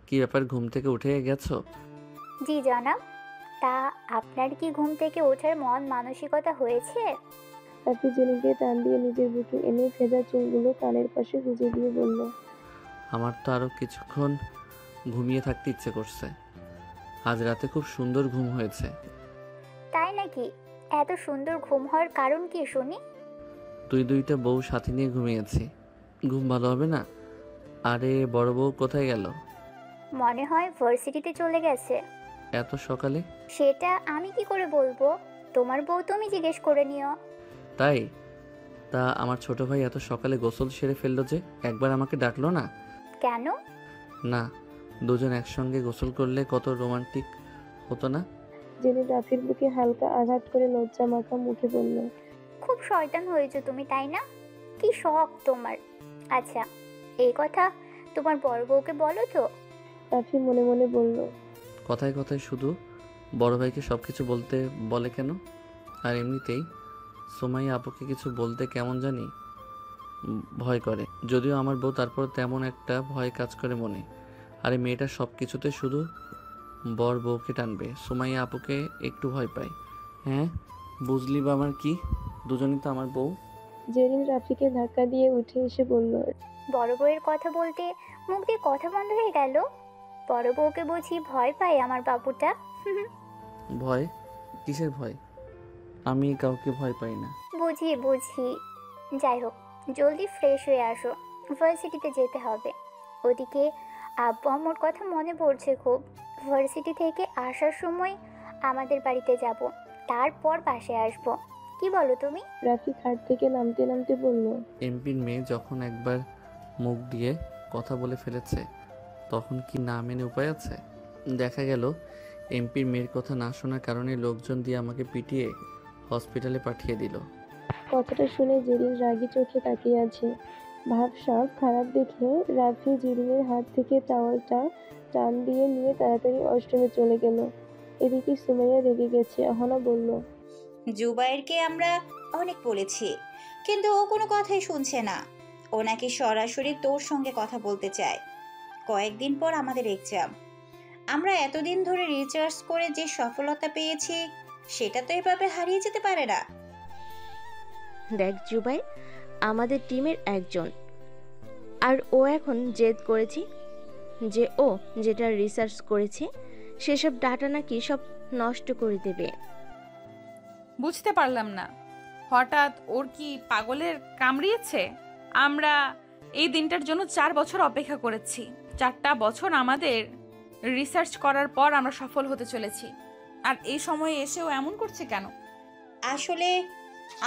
কি ব্যাপার, ঘুম থেকে উঠে গেছো? জি জনাব। তা আপনার কি ঘুম থেকে ওঠার মন মানসিকতা হয়েছে? রাফি জেনিকে টান দিয়ে নিজের বুকে এনে ভেজা চুলগুলো কানের পাশে গুজে দিয়ে বলল, আমার তো আরও কিছুক্ষণ ঘুমিয়ে থাকতে ইচ্ছে করছে। আজ রাতে খুব সুন্দর ঘুম হয়েছে। তাই নাকি? এত সুন্দর ঘুম হওয়ার কারণ কি শুনি। দুইটা বউ সাথে নিয়ে ঘুমিয়েছি। ঘুম ভালো হবে না? আরে বড় বউ কোথায় গেল? মনে হয় ভার্সিটিতে চলে গেছে। এত সকালে? সেটা আমি কি করে বলবো? তোমার বউ তুমি জিজ্ঞেস করে নিও। তাই? তা আমার ছোট ভাই এত সকালে গোসল সেরে ফেললো যে, একবার আমাকে ডাকলো না? কেন? না, দুজন একসঙ্গে গোসল করলে কত রোমান্টিক হতো না? জেরিন রাফির বুকে হালকা আঘাত করে লজ্জা মাখা মুখে বলল, খুব শয়তান হয়েছো তুমি, তাই না? কি শখ তোমার। আচ্ছা, এই কথা তোমার বড় বউকে বলো তো? রাফি মনে মনে বলল, কথায় কথায় শুধু বড় ভাইকে সব কিছু বলতে বলে কেন? আর এমনিতেই সোমাই আপুকে কিছু বলতে কেমন জানি ভয় করে। যদিও আমার বউ, তারপর তেমন একটা ভয় কাজ করে মনে। আর এই মেয়েটা সব কিছুতে শুধু বর বউকে টানবে। সোমাইয়া আপুকে একটু ভয় পায়। হ্যাঁ, বুঝলি বা আমার কি? দুজনই তো আমার বউ। জেরিন রাফিকে ধাক্কা দিয়ে উঠে এসে বলল, বড় বউয়ের কথা বলতে মুখ দিয়ে কথা বন্ধ হয়ে গেল। বড় বউকে বুঝি ভয় পায় আমার বাবুটা? ভয়? কিসের ভয়? আমি কাউকে ভয় পাই না। বুঝি বুঝি। যাই হোক, জলদি ফ্রেশ হয়ে আসো, ভার্সিটিতে যেতে হবে। ওদিকে আব্বু আম্মুর কথা মনে পড়ছে খুব। ভার্সিটি থেকে আসার সময় আমাদের বাড়িতে যাব, তারপর বাসায় আসবো। কি বলো তুমি? রাফি খাট থেকে নামতে নামতে বলল, এমপির মেয়ে যখন একবার মুখ দিয়ে কথা বলে ফেলেছে, তখন কি না মেনে উপায় আছে? দেখা গেল এমপির মেয়ের কথা না শোনার কারণে লোকজন দিয়ে আমাকে পিটিয়ে হসপিটালে পাঠিয়ে দিল। কথাটা শুনে জেরিন রাগী চোখে তাকিয়ে আছে। ভাবসাব খারাপ দেখে রাফি জেরিনের হাত থেকে টাওয়ালটা টান দিয়ে নিয়ে তাড়াতাড়ি ওয়াশরুমে চলে গেল। এদিকে সুমাইয়া রেগে গেছে। অহনা বলল, জুবায়েরকে আমরা অনেক বলেছি, কিন্তু ও কোনো কথাই শুনছে না। ও নাকি সরাসরি তোর সঙ্গে কথা বলতে চায়। কয়েকদিন পর আমাদের এক্সাম। আমরা এতদিন ধরে রিসার্চ করে যে সফলতা পেয়েছি, সেটা তো এভাবে হারিয়ে যেতে পারে না। দেখ জুবাই, আমাদের টিমের একজন, আর ও এখন জেদ করেছি যে ও যেটা রিসার্চ করেছে সেসব ডাটা নাকি সব নষ্ট করে দেবে। বুঝতে পারলাম না, হঠাৎ ওর কি পাগলের কামড়িয়েছে? আমরা এই দিনটার জন্য 4 বছর অপেক্ষা করেছি। 4টা বছর আমাদের রিসার্চ করার পর আমরা সফল হতে চলেছি, আর এই সময়ে এসেও এমন করছে কেন? আসলে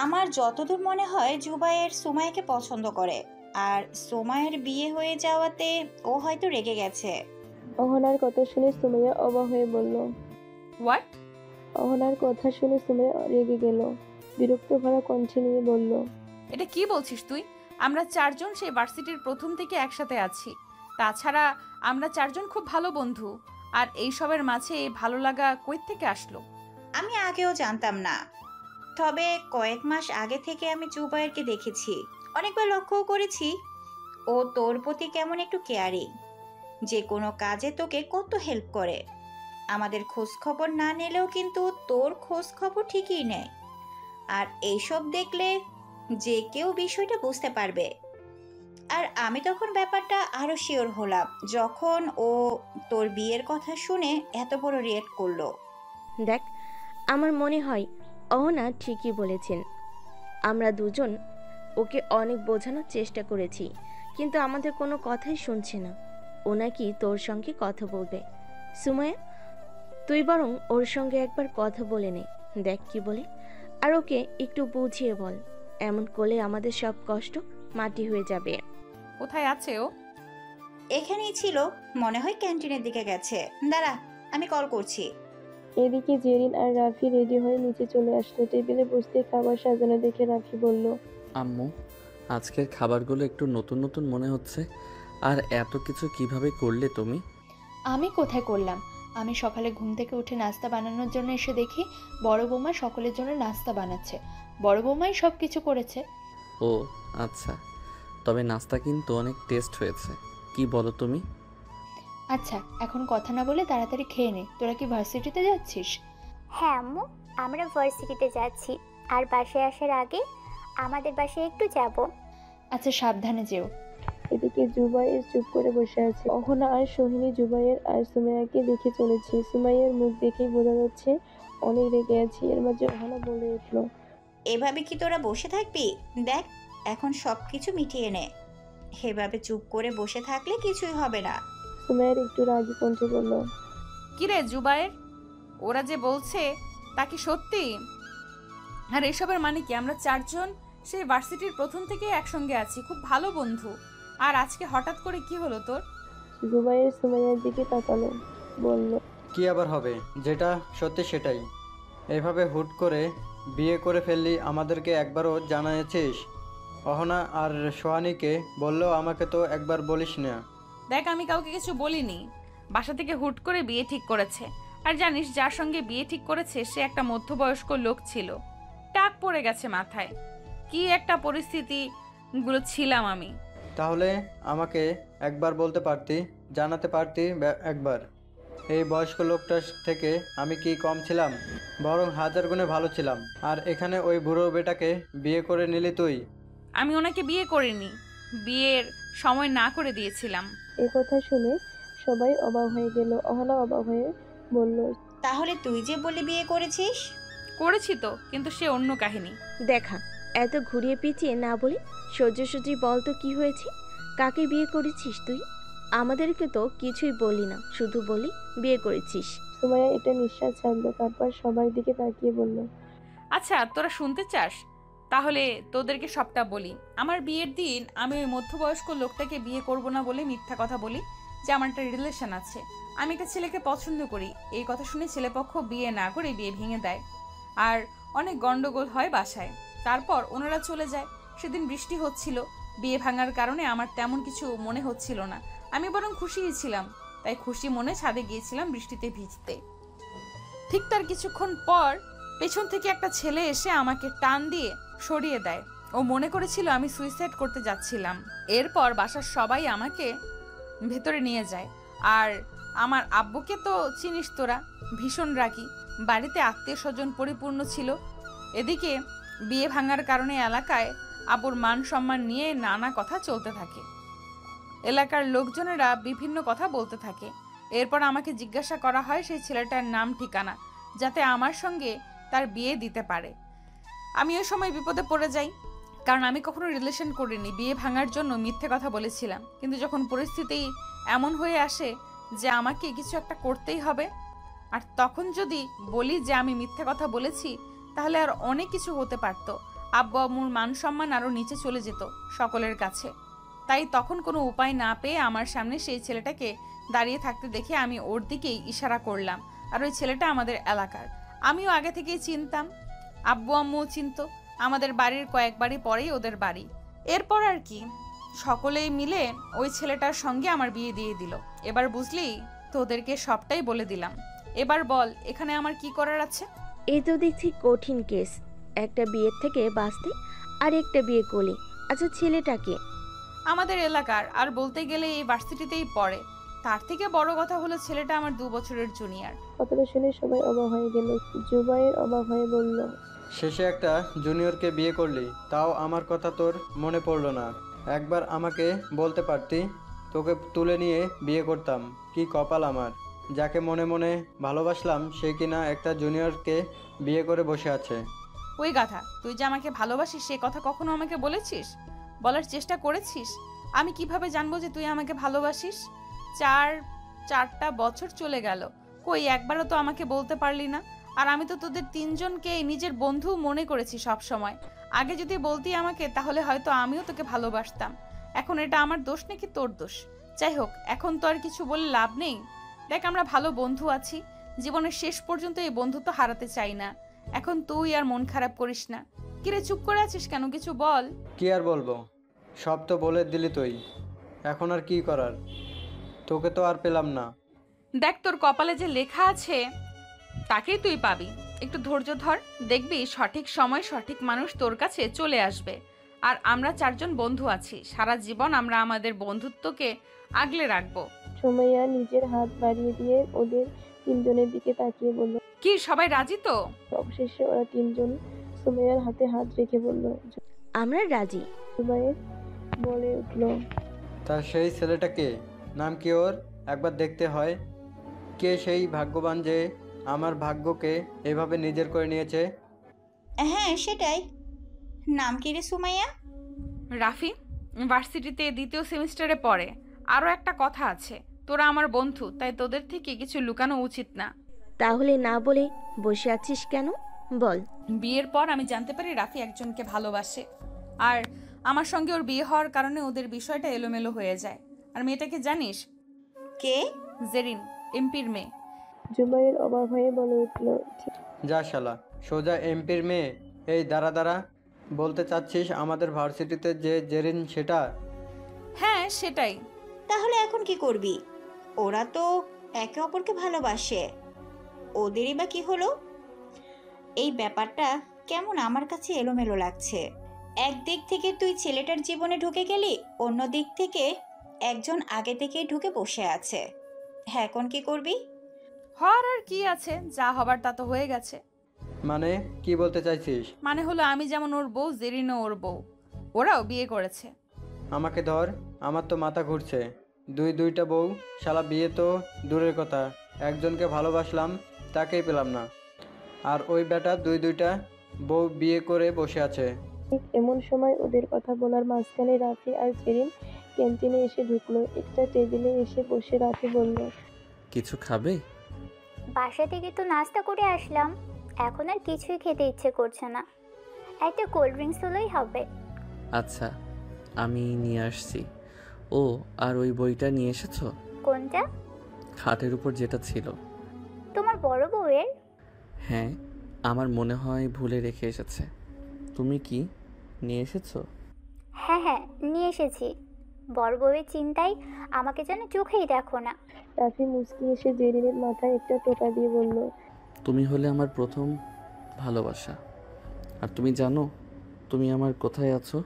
আমার যতদূর মনে হয় জুবায়ের সুমাইয়াকে পছন্দ করে, আর সুমাইয়ের বিয়ে হয়ে যাওয়াতে ও হয়তো রেগে গেছে। অহনার কথা শুনে সুমাইয়া অবাক হয়ে বলল। হোয়াট? অহনার কথা শুনে সুমাইয়া রেগে গেল। বিরক্ত ভরা কণ্ঠে নিয়ে বলল, এটা কি বলছিস তুই? আমরা 4জন সেই ভার্সিটির প্রথম থেকে একসাথে আছি। তাছাড়া আমরা 4জন খুব ভালো বন্ধু, আর এইসবের মাঝে এই ভালো লাগা কই থেকে আসলো? আমি আগেও জানতাম না, তবে কয়েক মাস আগে থেকে আমি জুবায়েরকে দেখেছি, অনেকবার লক্ষ্যও করেছি। ও তোর প্রতি কেমন একটু কেয়ারিং, যে কোনো কাজে তোকে কত হেল্প করে। আমাদের খোঁজ খবর না নিলেও কিন্তু তোর খোঁজ খবর ঠিকই নেয়। আর এইসব দেখলে যে কেউ বিষয়টা বুঝতে পারবে। আর আমি তখন ব্যাপারটা আরো শিওর হলাম যখন ও তোর বিয়ের কথা শুনে এত বড় রিয়েক্ট করলো। দেখ, আমার মনে হয় অহনা ঠিকই বলেছেন। আমরা দুজন ওকে অনেক বোঝানোর চেষ্টা করেছি, কিন্তু আমাদের কোনো কথাই শুনছে না। ও নাকি তোর সঙ্গে কথা বলবে। সুমায়া, তুই বরং ওর সঙ্গে একবার কথা বলে নে, দেখ কি বলে। আর ওকে একটু বুঝিয়ে বল, এমন করলে আমাদের সব কষ্ট মাটি হয়ে যাবে। কোথায় আছে ও? এখানেই ছিল, মনে হয় ক্যান্টিনের দিকে গেছে। দাঁড়া, আমি কল করছি। এদিকে জেরিন আর রাফি রেডি হয়ে নিচে চলে আসলো। টেবিলে বসতে খাবার সাজানো দেখে রাফি বলল, আম্মু, আজকের খাবারগুলো একটু নতুন নতুন মনে হচ্ছে। আর এত কিছু কিভাবে করলে তুমি? আমি কোথায় করলাম? আমি সকালে ঘুম থেকে উঠে নাস্তা বানানোর জন্য এসে দেখি বড় বৌমা সকলের জন্য নাস্তা বানাচ্ছে। বড় বৌমাই সব কিছু করেছে। ও আচ্ছা, তবে নাস্তা কিন্তু অনেক টেস্ট হয়েছে। কি বলো তুমি? আচ্ছা এখন কথা না বলে তাড়াতাড়ি খেয়ে নে। তোরা কি ভার্সিটিতে যাচ্ছিস? হ্যাঁ আম্মু, আমরা ভার্সিটিতে যাচ্ছি। আর বাসায় আসার আগে আমাদের বাসায় একটু যাব। আচ্ছা সাবধানে যেও। এদিকে জুবাইর চুপ করে বসে আছে। অহনা আর সোহিনী জুবাইর আর সুমাইয়াকে দেখে চলেছে। সুমাইয়ার মুখ দেখেই বোঝা যাচ্ছে অনেক রেগে আছে। এর মাঝে অহনা বলে উঠল, এভাবে কি তোরা বসে থাকবি? দেখ এখন সব কিছু মিটিয়ে নে। এভাবে চুপ করে বসে থাকলে কিছুই হবে না। সুমাইয়ার একটু রাগী কণ্ঠে বলল, কিরে জুবায়ের, ওরা যে বলছে তা কি সত্যি? আর এসবের মানে কি? আমরা চারজন সেই ভার্সিটির প্রথম থেকে একসঙ্গে আছি, খুব ভালো বন্ধু। আর আজকে হঠাৎ করে কি হলো তোর? জুবাইর সুমাইয়ার দিকে তাকালো, বলল, কি আবার হবে, যেটা সত্যি সেটাই। এভাবে হুট করে বিয়ে করে ফেললি, আমাদেরকে একবারও জানাইছিস? অহনা আর সোহানীকে বললেও আমাকে তো একবার বলিস না। দেখ আমি কাউকে কিছু বলিনি, বাসা থেকে হুট করে বিয়ে ঠিক করেছে। আর জানিস যার সঙ্গে বিয়ে ঠিক করেছে সে একটা মধ্যবয়স্ক লোক ছিল। টাক পড়ে গেছে মাথায়। কি একটা পরিস্থিতি গুলো ছিলাম আমি। তাহলে আমাকে একবার বলতে পারতি, জানাতে পারতি একবার। এই বয়স্ক লোকটার থেকে আমি কি কম ছিলাম? বরং হাজার গুণে ভালো ছিলাম। আর এখানে ওই বুড়ো বেটাকে বিয়ে করে নিলি তুই। আমি ওনাকে বিয়ে করিনি, বিয়ের সময় না করে দিয়েছিলাম। এ কথা শুনে সবাই অবাক হয়ে গেল। অহনা অবাক হয়ে বলল, তাহলে তুই যে বলে বিয়ে করেছিস? করেছি তো, কিন্তু সে অন্য কাহিনী। দেখা, এত ঘুরিয়ে পিছিয়ে না বলে সোজাসুজি বল তো কি হয়েছে? কাকে বিয়ে করেছিস তুই? আমাদেরকে তো কিছুই বলি না, শুধু বলি বিয়ে করেছিস। সুমাইয়া একটা নিঃশ্বাস ছাড়লো, তারপর সবার দিকে তাকিয়ে বলল, আচ্ছা তোরা শুনতে চাস? তাহলে তোদেরকে সবটা বলি। আমার বিয়ের দিন আমি ওই মধ্যবয়স্ক লোকটাকে বিয়ে করব না বলে মিথ্যা কথা বলি যে আমার একটা রিলেশন আছে, আমি একটা ছেলেকে পছন্দ করি। এই কথা শুনে ছেলেপক্ষ বিয়ে না করে বিয়ে ভেঙে দেয়, আর অনেক গন্ডগোল হয় বাসায়। তারপর ওনারা চলে যায়। সেদিন বৃষ্টি হচ্ছিল, বিয়ে ভাঙার কারণে আমার তেমন কিছু মনে হচ্ছিল না, আমি বরং খুশিই ছিলাম। তাই খুশি মনে ছাদে গিয়েছিলাম বৃষ্টিতে ভিজতে। ঠিক তার কিছুক্ষণ পর পেছন থেকে একটা ছেলে এসে আমাকে টান দিয়ে সরিয়ে দেয়। ও মনে করেছিল আমি সুইসাইড করতে যাচ্ছিলাম। এরপর বাসার সবাই আমাকে ভেতরে নিয়ে যায়। আর আমার আব্বুকে তো চিনিস তোরা, ভীষণ রাগী। বাড়িতে আত্মীয় স্বজন পরিপূর্ণ ছিল। এদিকে বিয়ে ভাঙার কারণে এলাকায় আব্বুর মান সম্মান নিয়ে নানা কথা চলতে থাকে। এলাকার লোকজনেরা বিভিন্ন কথা বলতে থাকে। এরপর আমাকে জিজ্ঞাসা করা হয় সেই ছেলেটার নাম ঠিকানা, যাতে আমার সঙ্গে তার বিয়ে দিতে পারে। আমি ওই সময় বিপদে পড়ে যাই, কারণ আমি কখনো রিলেশন করিনি, বিয়ে ভাঙার জন্য মিথ্যে কথা বলেছিলাম। কিন্তু যখন পরিস্থিতি এমন হয়ে আসে যে আমাকে কিছু একটা করতেই হবে, আর তখন যদি বলি যে আমি মিথ্যে কথা বলেছি, তাহলে আর অনেক কিছু হতে পারতো। আব্বু আম্মুর মান সম্মান আরও নিচে চলে যেত সকলের কাছে। তাই তখন কোনো উপায় না পেয়ে আমার সামনে সেই ছেলেটাকে দাঁড়িয়ে থাকতে দেখে আমি ওর দিকেই ইশারা করলাম। আর ওই ছেলেটা আমাদের এলাকার, আমিও আগে থেকেই চিনতাম, আব্বু আম্মুও চিনতো। আমাদের বাড়ির কয়েক বাড়ি পরেই ওদের বাড়ি। এরপর আর কি, সকলেই মিলে ওই ছেলেটার সঙ্গে আমার বিয়ে দিয়ে দিল। এবার বুঝলি, তোদেরকে সবটাই বলে দিলাম। এবার বল এখানে আমার কি করার আছে? এই তো দেখছি কঠিন কেস, একটা বিয়ের থেকে বাঁচতে আর একটা বিয়ে করলি। আচ্ছা ছেলেটাকে? আমাদের এলাকার, আর বলতে গেলে এই ভার্সিটিতেই পড়ে। তার থেকে বড় কথা হলো ছেলেটা আমার 2 বছরের জুনিয়র। কথাটা শুনে সবাই অবাক হয়ে গেল। জুবাইর অবাক হয়ে বলল, শেষে একটা জুনিয়রকে বিয়ে করলি, তাও আমার কথা তোর মনে পড়লো না। একবার আমাকে বলতে পারতি, তোকে তুলে নিয়ে বিয়ে করতাম। কি কপাল আমার, যাকে মনে মনে ভালোবাসলাম সে কিনা একটা জুনিয়রকে বিয়ে করে বসে আছে। ওই গাধা, তুই যে আমাকে ভালোবাসিস সে কথা কখনো আমাকে বলেছিস? বলার চেষ্টা করেছিস? আমি কিভাবে জানবো যে তুই আমাকে ভালোবাসিস? 4টা বছর চলে গেল, কই একবারও তো আমাকে বলতে পারলি না। আর আমি তো তোদের 3জনকে নিজের বন্ধু মনে করেছি সব সময়। আগে যদি বলতি আমাকে, তাহলে হয়তো আমিও তোকে ভালোবাসতাম। এখন এটা আমার দোষ নাকি তোর দোষ? যাই হোক, এখন তো আর কিছু বলে লাভ নেই। দেখ আমরা ভালো বন্ধু আছি, জীবনের শেষ পর্যন্ত এই বন্ধুত্ব হারাতে চাই না। এখন তুই আর মন খারাপ করিস না। কিরে চুপ করে আছিস কেন? কিছু বল। কি আর বলবো, সব তো বলে দিলি তুই, এখন আর কি করার? তোকে তো আর পেলাম না। দেখ তোর কপালে যে লেখা আছে তাকেই তুই পাবি। একটু ধৈর্য ধর, দেখবি সঠিক সময় সঠিক মানুষ তোর কাছে চলে আসবে। আর আমরা 4জন বন্ধু আছি, সারা জীবন আমরা আমাদের বন্ধুত্বকে আগলে রাখবো। সুমাইয়া নিজের হাত বাড়িয়ে দিয়ে ওদের তিনজনের দিকে তাকিয়ে বলল। কি সবাই রাজি তো? অবশেষে ওরা তিনজন সুমাইয়ার হাতে হাত রেখে বলল। আমরা রাজি। জুবায়ের বলে উঠল। তা সেই ছেলেটা কে? নাম কি ওর? একবার দেখতে হয়। কে সেই ভাগ্যবান যে আমার ভাগ্যকে এভাবে নিজের করে নিয়েছে? হ্যাঁ সেটাই। নাম কি রে সুমাইয়া? রাফি ভার্সিটিতে দ্বিতীয় সেমিস্টারে পড়ে। আরও একটা কথা আছে, তোরা আমার বন্ধু, তাই তোদের থেকে কিছু লুকানো উচিত না। তাহলে না বলে বসে আছিস কেন বল। বিয়ের পর আমি জানতে পারি রাফি একজনকে ভালোবাসে, আর আমার সঙ্গে ওর বিয়ে হওয়ার কারণে ওদের বিষয়টা এলোমেলো হয়ে যায়। আর মেয়েটাকে জানিস? কে? জেরিন, এমপির মেয়ে। জুবায়ের অবাক হয়ে বলে উঠল। যা শালা, সোজা এমপির মেয়ে? এই দাঁড়া দাঁড়া, বলতে চাচ্ছিস আমাদের ভার্সিটিতে যে জেরিন সেটা? হ্যাঁ সেটাই। তাহলে এখন কি করবি? ওরা তো একে অপরকে ভালোবাসে, ওদেরই বা কি হলো? এই ব্যাপারটা কেমন আমার কাছে এলোমেলো লাগছে। একদিক থেকে তুই ছেলেটার জীবনে ঢুকে গেলি, অন্য দিক থেকে একজন আগে থেকেই ঢুকে বসে আছে। হ্যাঁ, এখন কি করবি? হওয়ার আর কি আছে, যা হবার তা তো হয়ে গেছে। মানে কি বলতে চাইছিস? মানে হলো আমি যেমন ওর বউ, জেরিনও ওর বউ, ওরাও বিয়ে করেছে। আমাকে ধর, আমার তো মাথা ঘুরছে। দুইটা বউ, শালা বিয়ে তো দূরের কথা, একজনকে ভালোবাসলাম তাকেই পেলাম না, আর ওই বেটা দুইটা বউ বিয়ে করে বসে আছে। ঠিক এমন সময় ওদের কথা বলার মাঝখানে রাফি আর জেরিন ক্যান্টিনে এসে ঢুকলো। একটা টেবিলে এসে বসে রাফি বলল। কিছু খাবে? বাসা থেকে তো নাস্তা করে আসলাম, এখন আর কিছুই খেতে ইচ্ছে করছে না। একটা কোল্ড ড্রিঙ্কস হলেই হবে। আচ্ছা, আমি নিয়ে আসছি। ও, আর ওই বইটা নিয়ে এসেছো? কোনটা? খাটের উপর যেটা ছিল। তোমার বড় বউয়ের? হ্যাঁ, আমার মনে হয় ভুলে রেখে এসেছে। তুমি কি নিয়ে এসেছো? হ্যাঁ হ্যাঁ, নিয়ে এসেছি। বড় বউয়ের চিন্তায় আমাকে যেন চোখেই দেখো না। রাফি মুচকি এসে জেরিনের মাথায় একটা টোকা দিয়ে বলল। তুমি হলে আমার প্রথম ভালোবাসা। আর তুমি জানো তুমি আমার কোথায় আছো?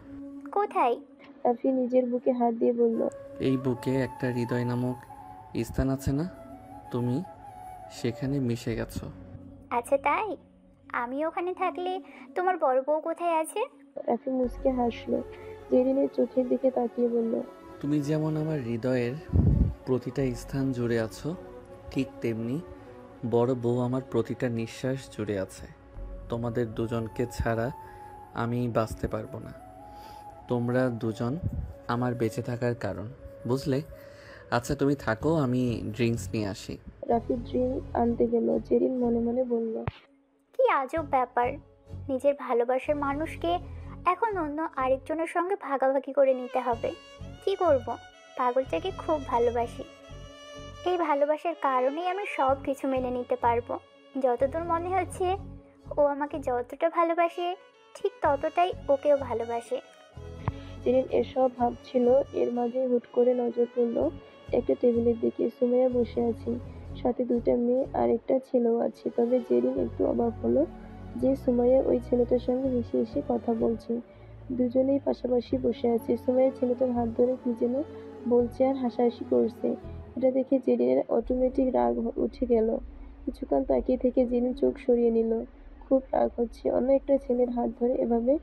কোথায়? রাফি নিজের বুকে হাত দিয়ে বলল। এই বুকে একটা হৃদয় নামক স্থান আছে না, তুমি সেখানে মিশে গেছো। আচ্ছা তাই? আমি ওখানে থাকলে তোমার বড় বউ কোথায় আছে? রাফি মুচকে হাসলো। জেরিনের চোখের দিকে তাকিয়ে বলল। তুমি যেমন আমার হৃদয়ের প্রতিটা স্থান জুড়ে আছো, ঠিক তেমনি বড় বউ আমার প্রতিটা নিঃশ্বাস জুড়ে আছে। তোমাদের দুজনকে ছাড়া আমি বাঁচতে পারবো না। তোমরা দুজন আমার বেঁচে থাকার কারণ, বুঝলে? আচ্ছা তুমি থাকো, আমি ড্রিঙ্কস নিয়ে আসি। রাফি ড্রিঙ্ক আনতে গেল। জেরিন মনে মনে বলল। কি আজব ব্যাপার, নিজের ভালোবাসার মানুষকে এখন অন্য আরেকজনের সঙ্গে ভাগাভাগি করে নিতে হবে। কি করব, পাগলটাকে খুব ভালোবাসি। এই ভালোবাসার কারণেই আমি সব কিছু মেনে নিতে পারবো। যতদূর মনে হচ্ছে ও আমাকে যতটা ভালোবাসে, ঠিক ততটাই ওকেও ভালোবাসে। জেরিন এসব ভাবছিল, এর মাঝে হুট করে নজর পড়ল একটা টেবিলের দিকে। সুমাইয়া বসে আছে, সাথে দুইটা মেয়ে আর একটা ছেলেও আছে। তবে জেরিন একটু অবাক হলো যে সুমাইয়া ওই ছেলেটার সঙ্গে হেসে হেসে কথা বলছে। দুজনেই পাশাপাশি বসে আছে। সুমাইয়া ছেলেটার হাত ধরে কি যেন বলছে আর হাসাহাসি করছে। এটা দেখে জেরিনের অটোমেটিক রাগ উঠে গেল। কিছুক্ষণ তাকিয়ে থেকে জেরিন চোখ সরিয়ে নিল। খুব রাগ হচ্ছে, অন্য একটা ছেলের হাত ধরে এভাবে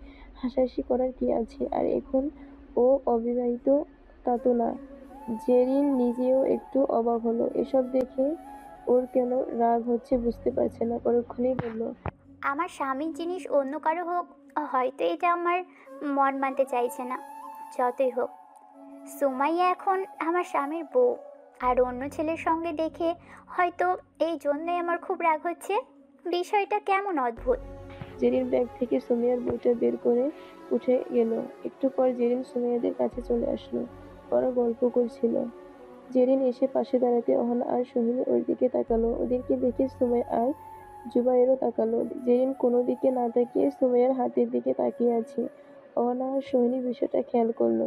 হাসাহাসি করার কি আছে? আর এখন ও অবিবাহিত তা তো না। জেরিন নিজেও একটু অবাক হলো। এসব দেখে ওর কেন রাগ হচ্ছে বুঝতে পারছে না। পরক্ষণেই বলল। আমার স্বামীর জিনিস অন্য কারো হোক, হয়তো এটা আমার মন মানতে চাইছে না। যতই হোক, সুমাইয়া এখন আমার স্বামীর বউ, আর অন্য ছেলের সঙ্গে দেখে হয়তো এই জন্যই আমার খুব রাগ হচ্ছে। বিষয়টা কেমন অদ্ভুত। জেরিন ব্যাগ থেকে সুমাইয়ার বইটা বের করে উঠে গেল। একটু পর জেরিন সুমাইয়াদের কাছে চলে আসলো। ওরা গল্প করছিল। জেরিন এসে পাশে দাঁড়াতে অহনা আর সোহিনী ওর দিকে তাকালো। ওদেরকে দেখে সুমাইয়া আর জুবায়েরও তাকালো। জেরিন কোনো দিকে না তাকিয়ে সুমাইয়ার হাতের দিকে তাকিয়ে আছে। অহনা আর সোহিনী বিষয়টা খেয়াল করলো।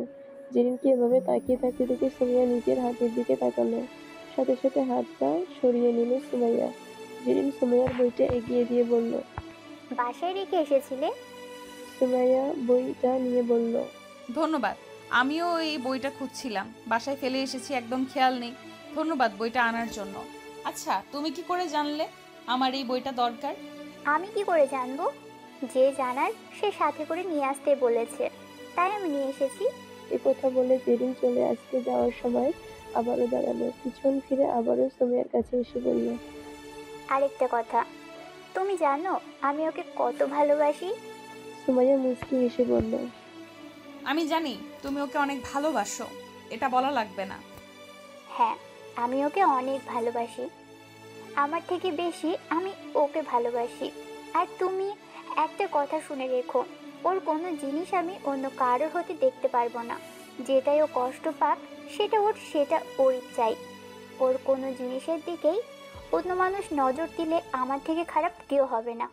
জেরিনকে এভাবে তাকিয়ে থাকতে দেখে সুমাইয়া নিজের হাতের দিকে তাকালো। সাথে সাথে হাতটা সরিয়ে নিল সুমাইয়া। জেরিন সুমাইয়ার বইটা এগিয়ে দিয়ে বলল। বাসায় রেখে এসেছিলে? সুমাইয়া বইটা নিয়ে বলল। ধন্যবাদ, আমিও এই বইটা খুঁজছিলাম, বাসায় ফেলে এসেছি, একদম খেয়াল নেই। ধন্যবাদ বইটা আনার জন্য। আচ্ছা, তুমি কি করে জানলে আমার এই বইটা দরকার? আমি কি করে জানবো? যে জানার সে সাথে করে নিয়ে আসতে বলেছে, তাই আমি নিয়ে এসেছি। এ কথা বলে জেরিন চলে আসতে যাওয়ার সময় আবারও দাঁড়ালো, পিছন ফিরে আবারও সুমাইয়ার কাছে এসে বলল, আরেকটা কথা, তুমি জানো আমি ওকে কত ভালোবাসি? সুমাইয়া মুচকি হেসে বলল, আমি জানি তুমি ওকে অনেক ভালোবাসো, এটা বলা লাগবে না। হ্যাঁ, আমি ওকে অনেক ভালোবাসি। আমার থেকে বেশি আমি ওকে ভালোবাসি। আর তুমি একটা কথা শুনে রেখো, ওর কোনো জিনিস আমি অন্য কারোর হতে দেখতে পারবো না। যেটাই ও কষ্ট পাক সেটা ওরই চাই। ওর কোনো জিনিসের দিকেই অন্য মানুষ নজর দিলে আমার থেকে খারাপ কেউ হবে না।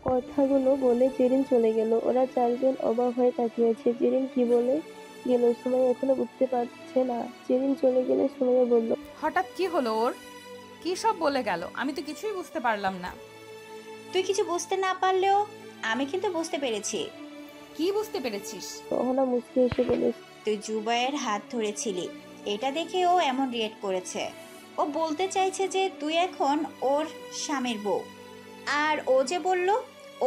কথাগুলো বলে জেরিন চলে গেল। ওরা চারজন অবাক হয়ে তাকিয়েছে, জেরিন কি বলে গেল সুমাইয়া এখনো বুঝতে পারছে না। জেরিন চলে গেলে সুমাইয়া বলল, হঠাৎ কি হলো ওর? কি সব বলে গেল? আমি তো কিছুই বুঝতে পারলাম না। তুই কিছু বুঝতে না পারলেও আমি কিন্তু বুঝতে পেরেছি। কি বুঝতে পেরেছিস? অহনা মুচকি হেসে বলে, তুই জুবাইয়ের হাত ধরেছিলি, এটা দেখে ও এমন রিয়েক্ট করেছে। ও বলতে চাইছে যে তুই এখন ওর স্বামীর বউ। আর ও যে বলল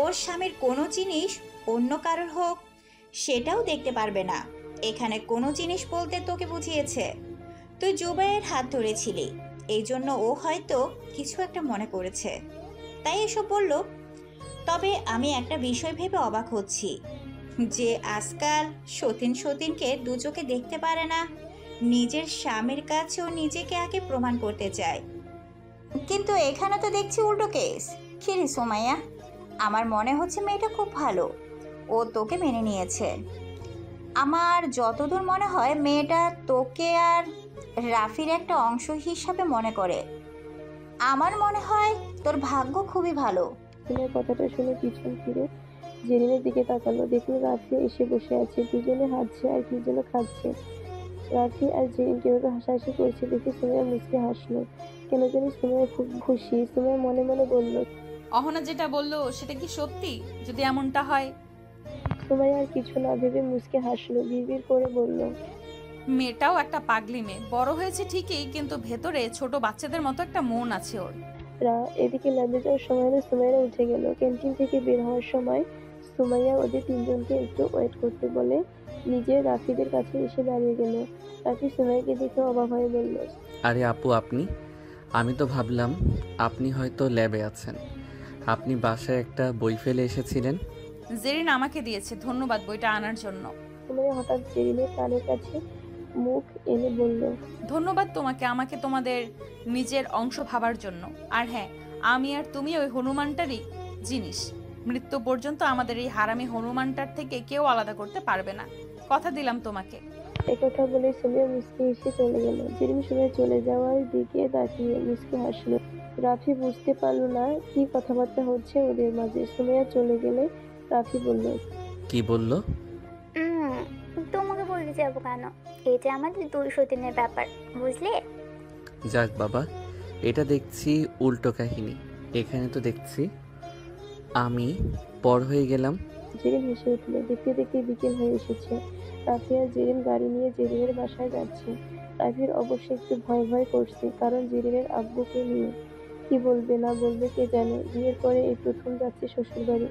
ওর স্বামীর কোনো জিনিস অন্য কারোর হোক সেটাও দেখতে পারবে না। এখানে কোনো জিনিস বলতে তোকে বুঝিয়েছে তুই জুবাইয়ের হাত ধরেছিলি, এই জন্য ও হয়তো কিছু একটা মনে করেছে, তাই এসব বলল। তবে আমি একটা বিষয় ভেবে অবাক হচ্ছি যে আজকাল সতীনকে দু চোখে দেখতে পারে না, নিজের স্বামীর কাছেও নিজেকে আগে প্রমাণ করতে চায়। কিন্তু এখানে তো দেখছি উল্টো কেস। খিরি সোমাইয়া, আমার মনে হচ্ছে মেয়েটা খুব ভালো, ও তোকে মেনে নিয়েছে। আমার যতদূর মনে হয় মেয়েটা তোকে আর রাফির একটা অংশ হিসাবে মনে করে। আমার মনে হয় তোর ভাগ্য খুবই ভালো। সুমাইয়া কথাটা শুনে পিছন ফিরে জেরিনের দিকে তাকালো, দেখলো রাফি এসে বসে আছে, দুজনে হাঁটছে আর কি যেন খাচ্ছে। রাফি আর জেরিন কিভাবে হাসাহাসি করছে দেখে সুমাইয়া মুচকে হাসলো। কেন জানি সুমাইয়া খুব খুশি। সুমাইয়া মনে মনে বলল, অহনা যেটা বললো সেটা কি সত্যি? যদি এমনটা হয়? সুমাইয়া আর কিছু না ভেবে মুচকে হাসলো, বিড়বিড় করে বলল, মেয়েটাও একটা পাগলি মেয়ে, বড় হয়েছে ঠিকই, কিন্তু ভেতরে ছোট বাচ্চাদের মতো একটা মন আছে ওর। এদিকে ল্যাবে যাওয়ার সময় হলে সুমাইয়া উঠে গেল। ক্যান্টিন থেকে বের হওয়ার সময় সুমাইয়া ওদের তিনজনকে একটু ওয়েট করতে বলে নিজে রাফিদের কাছে এসে দাঁড়িয়ে গেল। রাফি সুমাইয়াকে দেখে অবাক হয়ে বলল, আরে আপু আপনি, আমি তো ভাবলাম আপনি হয়তো ল্যাবে আছেন। আপনি বাসায় একটা বই ফেলে এসেছিলেন। জেরিন আমাকে দিয়েছে, ধন্যবাদ বইটা আনার জন্য। সুমাইয়া হঠাৎ জেরিনের কানের কাছে মুখ এনে বলল, ধন্যবাদ তোমাকে আমাকে তোমাদের নিজের অংশ ভাবার জন্য। আর হ্যাঁ, আমি আর তুমি ওই হনুমানটারই জিনিস। মৃত্যু পর্যন্ত আমাদের এই হারামি হনুমানটার থেকে কেউ আলাদা করতে পারবে না, কথা দিলাম তোমাকে। একথা বলে সুমাইয়া মুচকি হেসে চলে গেল। জেরিন সুমাইয়া চলে যাওয়ার দিকে তাকিয়ে মুচকি হাসলো। রাফি বুঝতে পারল না কি কথাবার্তা হচ্ছে ওদের মাঝে। সুমাইয়া চলে গেলে রাফি বলল, কি বলল? তোমাকে বলতে যাবো কেন? এটা আমাদের দুই সতীনের ব্যাপার, বুঝলে? যাক বাবা, এটা দেখছি উল্টো কাহিনী। এখানে তো দেখছি আমি পর হয়ে গেলাম। জেরিন হেসে উঠল। দেখতে দেখতে বিকেল হয়ে এসেছে। রাফি আর জেরিন গাড়ি নিয়ে জেরিনের বাসায় যাচ্ছে। রাফির অবশ্য একটু ভয় ভয় করছে, কারণ জেরিনের আব্বুকে নিয়ে কি বলবে না বলবে কে জানে। বিয়ের পরে এই প্রথম যাচ্ছে শ্বশুর বাড়ি,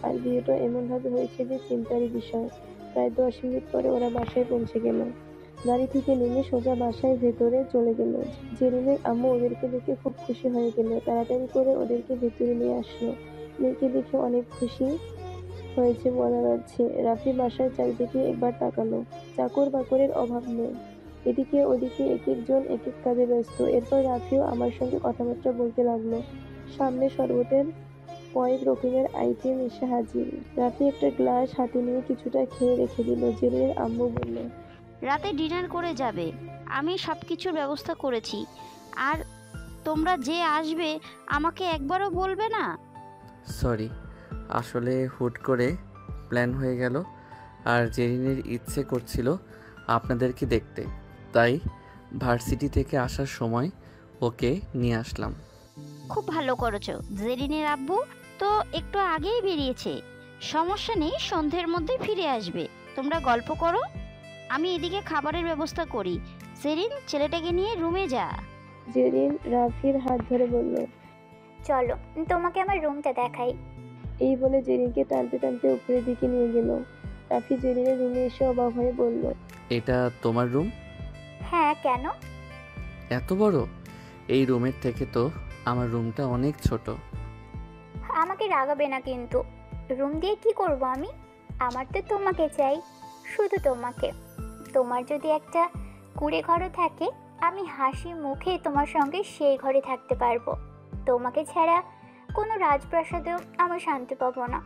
আর বিয়েটা এমনভাবে হয়েছে যে চিন্তারই বিষয়। প্রায় 10 মিনিট পরে ওরা বাসায় পৌঁছে গেল। গাড়ি থেকে নেমে সোজা বাসায় ভেতরে চলে গেল। জেরিনের আম্মু ওদেরকে দেখে খুব খুশি হয়ে গেল, তাড়াতাড়ি করে ওদেরকে ভেতরে নিয়ে আসলো। মেয়েকে দেখে অনেক খুশি হয়েছে বলা যাচ্ছে। রাফি বাসার চারিদিকে একবার তাকালো, চাকর বাকরের অভাব নেই। এদিকে ওদিকে এক একজন এক এক কাজে ব্যস্ত। এরপর রাফিও আমার সঙ্গে কথাবার্তা বলতে লাগলো। সামনে শরবতের কয়েক রকমের আইটেম এসে হাজির। রাফি একটা গ্লাস হাতে নিয়ে কিছুটা খেয়ে রেখে দিল। জেরিনের আম্মু বলল, রাতে ডিনার করে যাবে, আমি সব কিছুর ব্যবস্থা করেছি। আর তোমরা যে আসবে আমাকে একবারও বলবে না? সরি, আসলে হুট করে প্ল্যান হয়ে গেল, আর জেরিনের ইচ্ছে করছিল আপনাদেরকে দেখতে, তাই ভার্সিটি থেকে আসার সময় ওকে নিয়ে আসলাম। খুব ভালো করেছো। জেরিনের আব্বু তো একটু আগেই বেরিয়েছে, সমস্যা নেই, সন্ধ্যের মধ্যে ফিরে আসবে। তোমরা গল্প করো, আমি এদিকে খাবারের ব্যবস্থা করি। জেরিন, ছেলেটাকে নিয়ে রুমে যা। জেরিন রাফির হাত ধরে বলল। চলো তোমাকে আমার রুমটা দেখাই। এই বলে জেরিনকে টানতে টানতে উপরের দিকে নিয়ে গেল। রাফি জেরিনের রুমে এসে অবাক হয়ে বলল। এটা তোমার রুম? হ্যাঁ, কেন? এত বড়? এই রুমের থেকে তো আমার রুমটা অনেক ছোট। আমাকে রাগাবে না কিন্তু। রুম দিয়ে কি করব আমি? আমার তো তোমাকে চাই, শুধু তোমাকে। তোমার যদি একটা কুঁড়ে ঘরও থাকে, আমি হাসি মুখে তোমার সঙ্গে সেই ঘরে থাকতে পারবো। তোমাকে ছাড়া কোনো রাজপ্রাসাদেও আমি শান্তি পাবো না।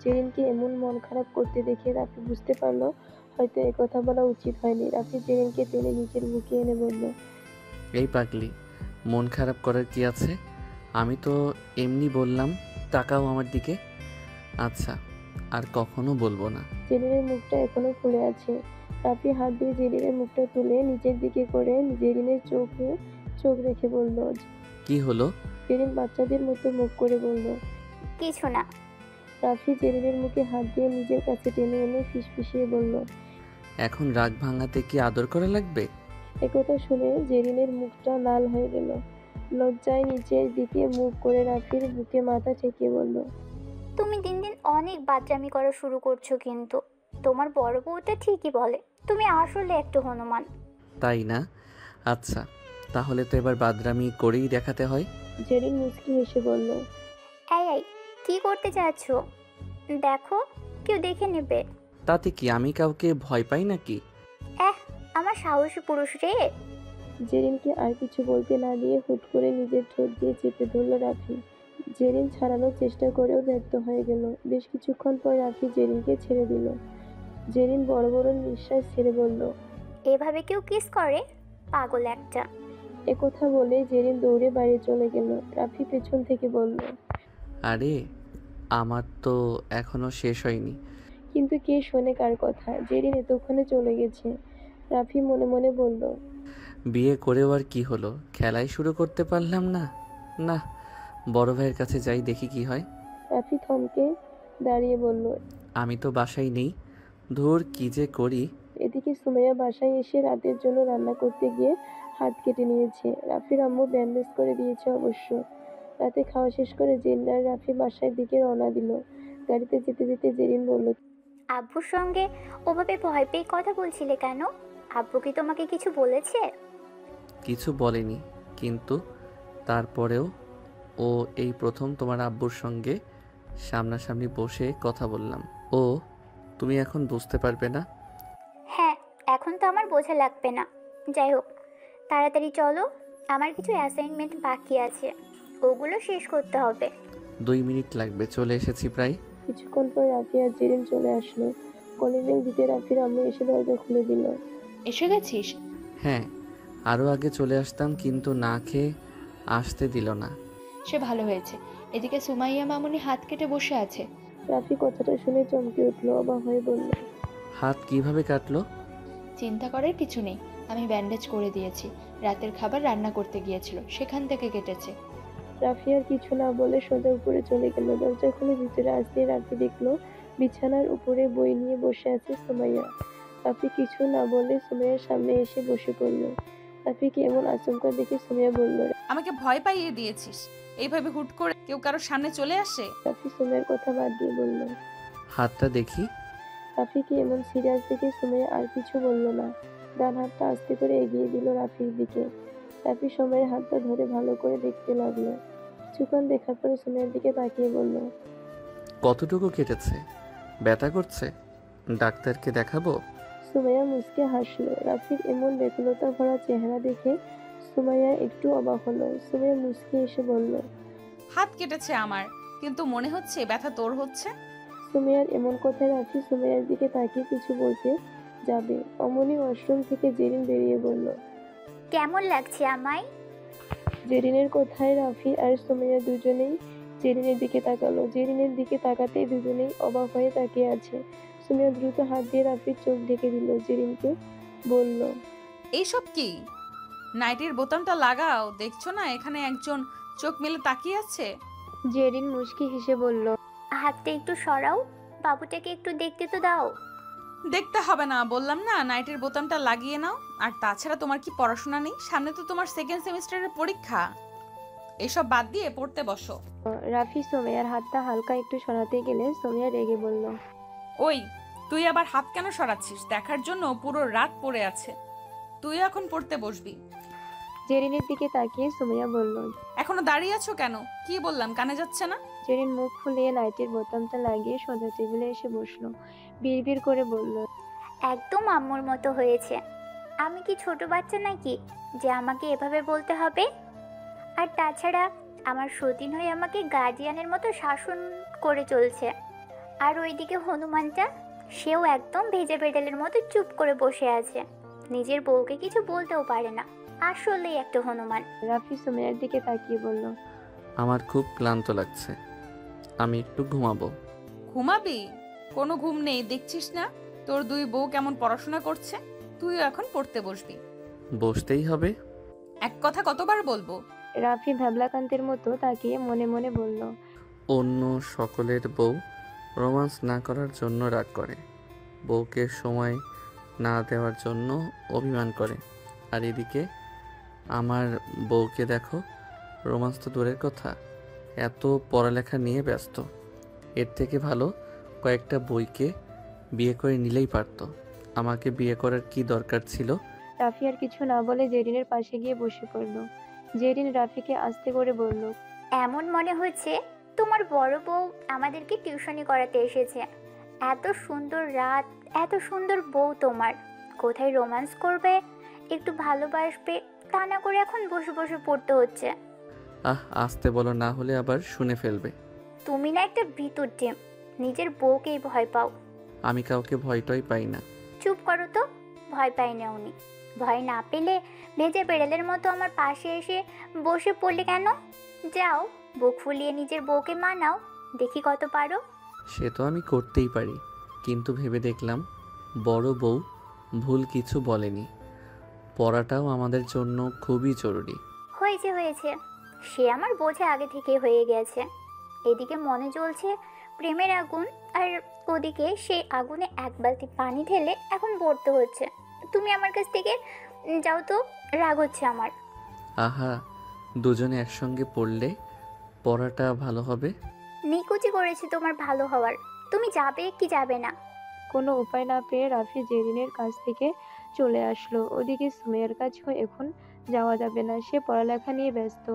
জেরিনকে এমন মন খারাপ করতে দেখে রাফি বুঝতে পারলো হয়তো এ কথা বলা উচিত হয়নি। রাফি জেরিনকে টেনে নিচের বুকে এনে বলল। এই পাগলি, মন খারাপ করার কি আছে? আমি তো এমনি বললাম, তাকাও আমার দিকে। আচ্ছা, আর কখনো বলবো না। জেরিনের মুখটা এখনো ফুলে আছে। রাফি হাত দিয়ে জেরিনের মুখটা তুলে নিচের দিকে করে জেরিনের চোখে চোখ রেখে বলল। কি হলো? জেরিন বাচ্চাদের মতো মুখ করে বলল। কিছু না। রাফি জেরিনের মুখে হাত দিয়ে নিজের কাছে টেনে এনে ফিসফিসিয়ে বলল। এখন রাগ ভাঙাতে কি আদর করা লাগবে? একথা শুনে জেরিনের মুখটা লাল হয়ে গেল। লজ্জায় নিচের দিকে মুখ করে রাফির বুকে মাথা ঠেকিয়ে বলল। তুমি দিন দিন অনেক বাচ্চামি করা শুরু করছো কিন্তু। তোমার বড় বউটা ঠিকই বলে, তুমি আসলে একটু হনুমান। তাই না? আচ্ছা, তাহলে তো এবার বাদরামি করেই দেখাতে হয়। জেরিন মুচকি হেসে বলল। এই এই, কি করতে চাচ্ছ? দেখো, কেউ দেখে নেবে। তাতে কি আমি কাউকে ভয় পাই নাকি? আমার সাহসী পুরুষ রে। জেরিনকে আর কিছু বলতে না দিয়ে হুট করে নিজের ঠোঁট দিয়ে চেপে ধরল রাফি। জেরিন ছাড়ানোর চেষ্টা করেও ব্যর্থ হয়ে গেল। বেশ কিছুক্ষণ পর রাফি জেরিনকে ছেড়ে দিল। জেরিন বড় বড় নিঃশ্বাস ছেড়ে বলল। এভাবে কেউ কিস করে? পাগল একটা। একথা বলে জেরিন দৌড়ে বাইরে চলে গেল। রাফি পেছন থেকে বলল। আরে, আমার তো এখনো শেষ হয়নি। কিন্তু কে শোনে কার কথা? জেরিন এতক্ষণে চলে গেছে। রাফি মনে মনে বলল। বিয়ে করেও আর কি হলো? খেলাই শুরু করতে পারলাম না। না, বড় ভাইয়ের কাছে যাই, দেখি কি হয়। রাফি থমকে দাঁড়িয়ে বলল। আমি তো বাসায় নেই। ধুর, কি যে করি। এদিকে সুমাইয়া বাসায় এসে রাতের জন্য রান্না করতে গিয়ে হাত কেটে নিয়েছে। রাফির আম্মু ব্যান্ডেজ করে দিয়েছে অবশ্য। রাতে খাওয়া শেষ করে জেরিন আর রাফি বাসার দিকে রওনা দিল। গাড়িতে যেতে যেতে জেরিন বলল। আব্বুর সঙ্গে ওভাবে ভয় পেয়ে কথা বলছিলে কেন? আব্বু কি তোমাকে কিছু বলেছে? কিছু বলেনি, কিন্তু তারপরেও ও এই প্রথম তোমার আব্বুর সঙ্গে সামনাসামনি বসে কথা বললাম। ও, তুমি এখন বুঝতে পারবে না। হ্যাঁ, এখন তো আমার বোঝা লাগবে না। যাই হোক, তাড়াতাড়ি চলো, আমার কিছু অ্যাসাইনমেন্ট বাকি আছে, ওগুলো শেষ করতে হবে। 2 মিনিট লাগবে, চলে এসেছি প্রায়। কিছুক্ষণ পর রাফি আর জেরিন চলে আসলো। কলিং বেল দিতে রাফির আম্মু এসে দরজা খুলে দিল। এসে গেছিস? হ্যাঁ, আরও আগে চলে আসতাম, কিন্তু না খেয়ে আসতে দিল না। সে ভালো হয়েছে। এদিকে সুমাইয়া মামুনি হাত কেটে বসে আছে। রাফি কথাটা শুনে চমকে উঠলো, অবাক হয়ে বলল। হাত কিভাবে কাটলো? চিন্তা করার কিছু নেই, আমি ব্যান্ডেজ করে দিয়েছি। রাতের খাবার রান্না করতে গিয়েছিল, সেখান থেকে কেটেছে। রাফি আর কিছু না বলে সোজা উপরে চলে গেল। দরজা খুলে ভিতরে আসতে রাফি দেখলো বিছানার উপরে বই নিয়ে বসে আছে সুমাইয়া। রাফি কিছু না বলে সুমাইয়ার সামনে এসে বসে পড়ল। রাফিকে এমন আচমকা দেখে সুমাইয়া বলল। আমাকে ভয় পাইয়ে দিয়েছিস। এইভাবে হুট করে কেউ কারোর সামনে চলে আসে? রাফি সুমাইয়ার কথা বাদ দিয়ে বলল। হাতটা দেখি। রাফিকে এমন সিরিয়াস দেখে সুমাইয়া আর কিছু বলল না। ডান হাতটা আস্তে করে এগিয়ে দিল রাফির দিকে। রাফি সুমাইয়ার হাতটা ধরে ভালো করে দেখতে লাগলো। কিছুক্ষণ দেখার পরে সুমাইয়ার দিকে তাকিয়ে বলল। কতটুকু কেটেছে? ব্যথা করছে? ডাক্তারকে দেখাবো? সুমাইয়া মুচকে হাসলো। রাফির এমন ব্যাকুলতা ভরা চেহারা দেখে সুমাইয়া একটু অবাক হলো। সুমাইয়া মুচকে এসে বলল। হাত কেটেছে আমার, কিন্তু মনে হচ্ছে ব্যথা তোর হচ্ছে। সুমাইয়ার এমন কথায় রাফি সুমাইয়ার দিকে তাকিয়ে কিছু বলতে যাবে, অমনি ওয়াশরুম থেকে জেরিন বেরিয়ে বলল। কেমন লাগছে আমায়? জেরিনের কথায় রাফি আর সুমাইয়া দুজনেই জেরিনের দিকে তাকালো। জেরিনের দিকে তাকাতেই দুজনেই অবাক হয়ে তাকিয়ে আছে। সুমাইয়া দ্রুত হাত দিয়ে রাফির চোখ ঢেকে দিল। জেরিনকে বলল। এইসব কি? নাইটির বোতামটা লাগাও, দেখছো না এখানে একজন চোখ মেলে তাকিয়ে আছে? জেরিন মুচকি হেসে বলল। হাতটা একটু সরাও, বাবুটাকে একটু দেখতে তো দাও। দেখতে হবে না, বললাম না নাইটের বোতামটা লাগিয়ে নাও। আর তাছাড়া তোমার কি পড়াশোনা নেই? সামনে তো তোমার সেকেন্ড সেমিস্টারের পরীক্ষা। এসব বাদ দিয়ে পড়তে বসো। রাফি সোমাইয়ার হাতটা হালকা একটু সরাতে গেলে সোমাইয়া রেগে বলল, ওই, তুই আবার হাত কেন সরাচ্ছিস? দেখার জন্য পুরো রাত পড়ে আছে। তুই এখন পড়তে বসবি। জেরিনের দিকে তাকিয়ে সোমাইয়া বলল। এখনো দাঁড়িয়ে আছো কেন? কি বললাম কানে যাচ্ছে না? জেরিন মুখ ফুলিয়ে নাইটের বোতামটা লাগিয়ে সোজা টেবিলে এসে বসলো। বিড়বিড় করে বলল, একদম আম্মুর মতো হয়েছে। আমি কি ছোট বাচ্চা নাকি যে আমাকে এভাবে বলতে হবে? আর তাছাড়া আমার সতীন হয়ে আমাকে গার্ডিয়ানের মতো শাসন করে চলছে। আর ওইদিকে হনুমানটা, সেও একদম ভেজা বেড়ালের মতো চুপ করে বসে আছে, নিজের বউকে কিছু বলতেও পারে না। আসলেই একটা হনুমান। রাফি সোমাইয়ার দিকে তাকিয়ে বলল, আমার খুব ক্লান্ত লাগছে, আমি একটু ঘুমাবো। ঘুমাবি? কোনো ঘুম নেই, দেখছিস না তোর দুই বউ কেমন পড়াশোনা করছে? তুইও এখন পড়তে বসবি। বসতেই হবে? এক কথা কতবার বলবো? রাফি ভ্যাবলাকান্তের মতো তাকিয়ে মনে মনে বলল, অন্য সকলের বউ রোমান্স না করার জন্য রাগ করে, বউকে সময় না দেওয়ার জন্য অভিমান করে, আর এদিকে আমার বউকে দেখো, রোমান্স তো দূরের কথা, এত পড়ালেখা নিয়ে ব্যস্ত। এর থেকে ভালো কয়েকটা বইকে বিয়ে করে নিলেই পারতো। আমাকে বিয়ে করার কি দরকার ছিল? রাফি আর কিছু না বলে জেরিনের পাশে গিয়ে বসে পড়ল। জেরিন রাফিকে আস্তে করে বলল, এমন মনে হচ্ছে তোমার বড় বউ আমাদেরকে টিউশনি করাতে এসেছে। এত সুন্দর রাত, এত সুন্দর বউ তোমার, কোথায় রোম্যান্স করবে, একটু ভালোবাসবে, তা না করে এখন বসে বসে পড়তে হচ্ছে। আসতে বলো, না হলে আবার শুনে ফেলবে। তুমি না একটা ভিতর টিম, নিজের বউকেই ভয় পাও। আমি কাউকে ভয়টই পাই না। চুপ করো তো, ভয় পাই না উনি। ভয় না পেলে ভেজে বেড়ালের মতো আমার পাশে এসে বসে পড়লে কেন? যাও, বুক ফুলিয়ে নিজের বউকে মানাও, দেখি কত পারো। সে তো আমি করতেই পারি, কিন্তু ভেবে দেখলাম বড় বউ ভুল কিছু বলেনি, পড়াটাও আমাদের জন্য খুবই জরুরি। হয়েছে হয়েছে, সে আমার বোঝা আগে থেকে হয়ে গেছে। এদিকে মনে জ্বলছে প্রেমের আগুন, আর ওদিকে সেই আগুনে এক বালতি পানি ঢেলে এখন পড়তে হচ্ছে। তুমি আমার কাছ থেকে যাও তো, রাগ হচ্ছে আমার। আহা, দুজনে একসঙ্গে পড়লে পড়াটা ভালো হবে। নিকুচি করেছি তোমার ভালো হওয়ার, তুমি যাবে কি যাবে না? কোনো উপায় না পেয়ে রাফি জেরিনের কাছ থেকে চলে আসলো। ওদিকে সুমাইয়ার কাছেও এখন যাওয়া যাবে না, সে পড়ালেখা নিয়ে ব্যস্ত।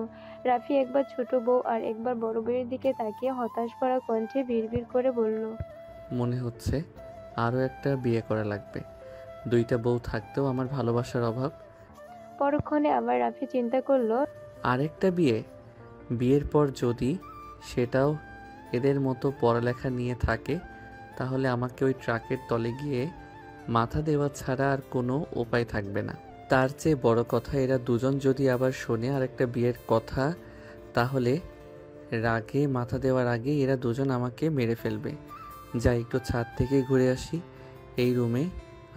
রাফি একবার ছোট বউ আর একবার বড় বউয়ের দিকে তাকিয়ে হতাশ ভরা কণ্ঠে বিড়বিড় করে বলল, মনে হচ্ছে আরও একটা বিয়ে করা লাগবে, দুইটা বউ থাকতেও আমার ভালোবাসার অভাব। পরক্ষণে আবার রাফি চিন্তা করলো, আরেকটা বিয়ে? বিয়ের পর যদি সেটাও এদের মতো পড়ালেখা নিয়ে থাকে, তাহলে আমাকে ওই ট্রাকের তলে গিয়ে মাথা দেওয়া ছাড়া আর কোনো উপায় থাকবে না। তার চেয়ে বড় কথা, এরা দুজন যদি আবার শোনে আরেকটা বিয়ের কথা, তাহলে রাগে মাথা দেওয়ার আগে এরা দুজন আমাকে মেরে ফেলবে। যাই, একটু ছাদ থেকে ঘুরে আসি, এই রুমে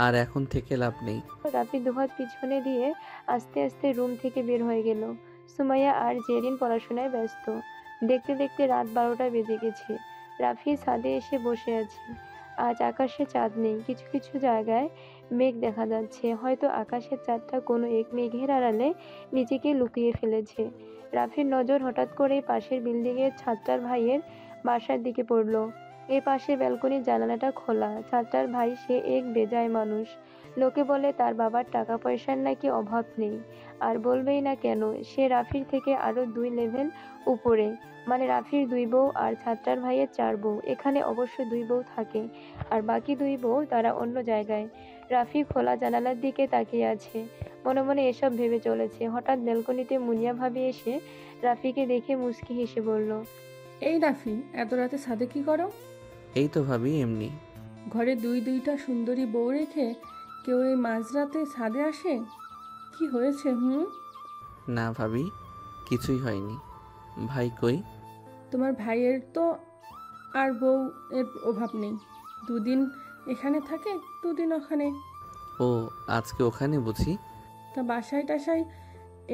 আর এখন থেকে লাভ নেই। রাফি দুহাত পিছনে দিয়ে আস্তে আস্তে রুম থেকে বের হয়ে গেল। সুমাইয়া আর জেরিন পড়াশোনায় ব্যস্ত। দেখতে দেখতে রাত 12টা বেজে গেছে। রাফি ছাদে এসে বসে আছে। আজ আকাশে চাঁদ নেই, কিছু কিছু জায়গায় মেঘ দেখা যাচ্ছে, হয়তো আকাশের চাঁদটা কোনো এক মেঘের আড়ালে নিজেকে লুকিয়ে ফেলেছে। রাফির নজর হঠাৎ করে পাশের বিল্ডিংয়ের ছাত্রার ভাইয়ের বাসার দিকে পড়ল। এই পাশে ব্যালকনির জানালাটা খোলা। ছাত্রার ভাই সে এক বেজায় মানুষ। লোকে বলে তার বাবার টাকা পয়সার নাকি অভাব নেই, আর বলবেই না কেন, সে রাফির থেকে আরো 2 লেভেল উপরে। মানে রাফির 2 বউ আর ছাত্রার ভাইয়ের 4 বউ। এখানে অবশ্য 2 বউ থাকে, আর বাকি 2 বউ তারা অন্য জায়গায়। রাফি খোলা জানালার দিকে তাকিয়ে আছে, মনে মনে এসব ভেবে চলেছে। হঠাৎ ব্যালকনিতে মুনিয়া ভাবি এসে রাফিকে দেখে মুচকি হেসে বলল, এই রাফি, এত রাতে ছাদে কি করো? এই তো ভাবি এমনি। ঘরে দুইটা সুন্দরী বউ রেখে কেউ এই মাঝরাতে ছাদে আসে? কি হয়েছে? না ভাবি, কিছুই হয়নি। ভাই কই? তোমার ভাইয়ের তো আর বউ এর অভাব নেই, 2 দিন এখানে থাকে, 2 দিন ওখানে। ও, আজকে ওখানে বুঝি? তা বাসায় টাসায়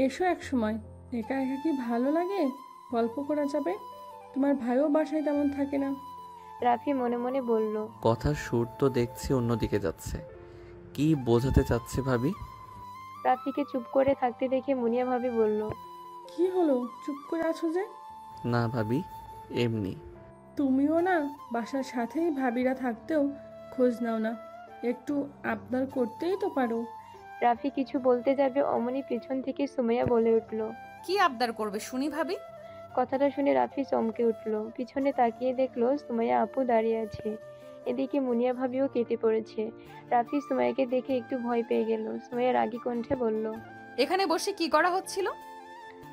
এসো এক সময়, একা একা কি ভালো লাগে? গল্প করা যাবে। তোমার ভাইও বাসায় তেমন থাকে না। রাফি মনে মনে বলল। কথার সুর তো দেখছি অন্যদিকে যাচ্ছে। কি বোঝাতে চাচ্ছে ভাবি? রাফিকে চুপ করে থাকতে দেখে মুনিয়া ভাবি বলল। কি হলো, চুপ করে আছো যে? না ভাবি, এমনি। তুমিও না বাসার সাথেই ভাবিরা থাকতেও খোঁজ নাও না, একটু আবদার করতেই তো পারো। রাফি কিছু বলতে যাবে অমনি পেছন থেকে সুমাইয়া বলে উঠল। কি আবদার করবে শুনি ভাবি? কথাটা শুনে রাফি চমকে উঠল। পিছনে তাকিয়ে দেখলো সুমাইয়া আপু দাঁড়িয়ে আছে। এদিকে মুনিয়া ভাবিও কেটে পড়েছে। রাফি সুমাইয়াকে দেখে একটু ভয় পেয়ে গেল। সুমাইয়া রাগী কণ্ঠে বলল। এখানে বসে কি করা হচ্ছিল?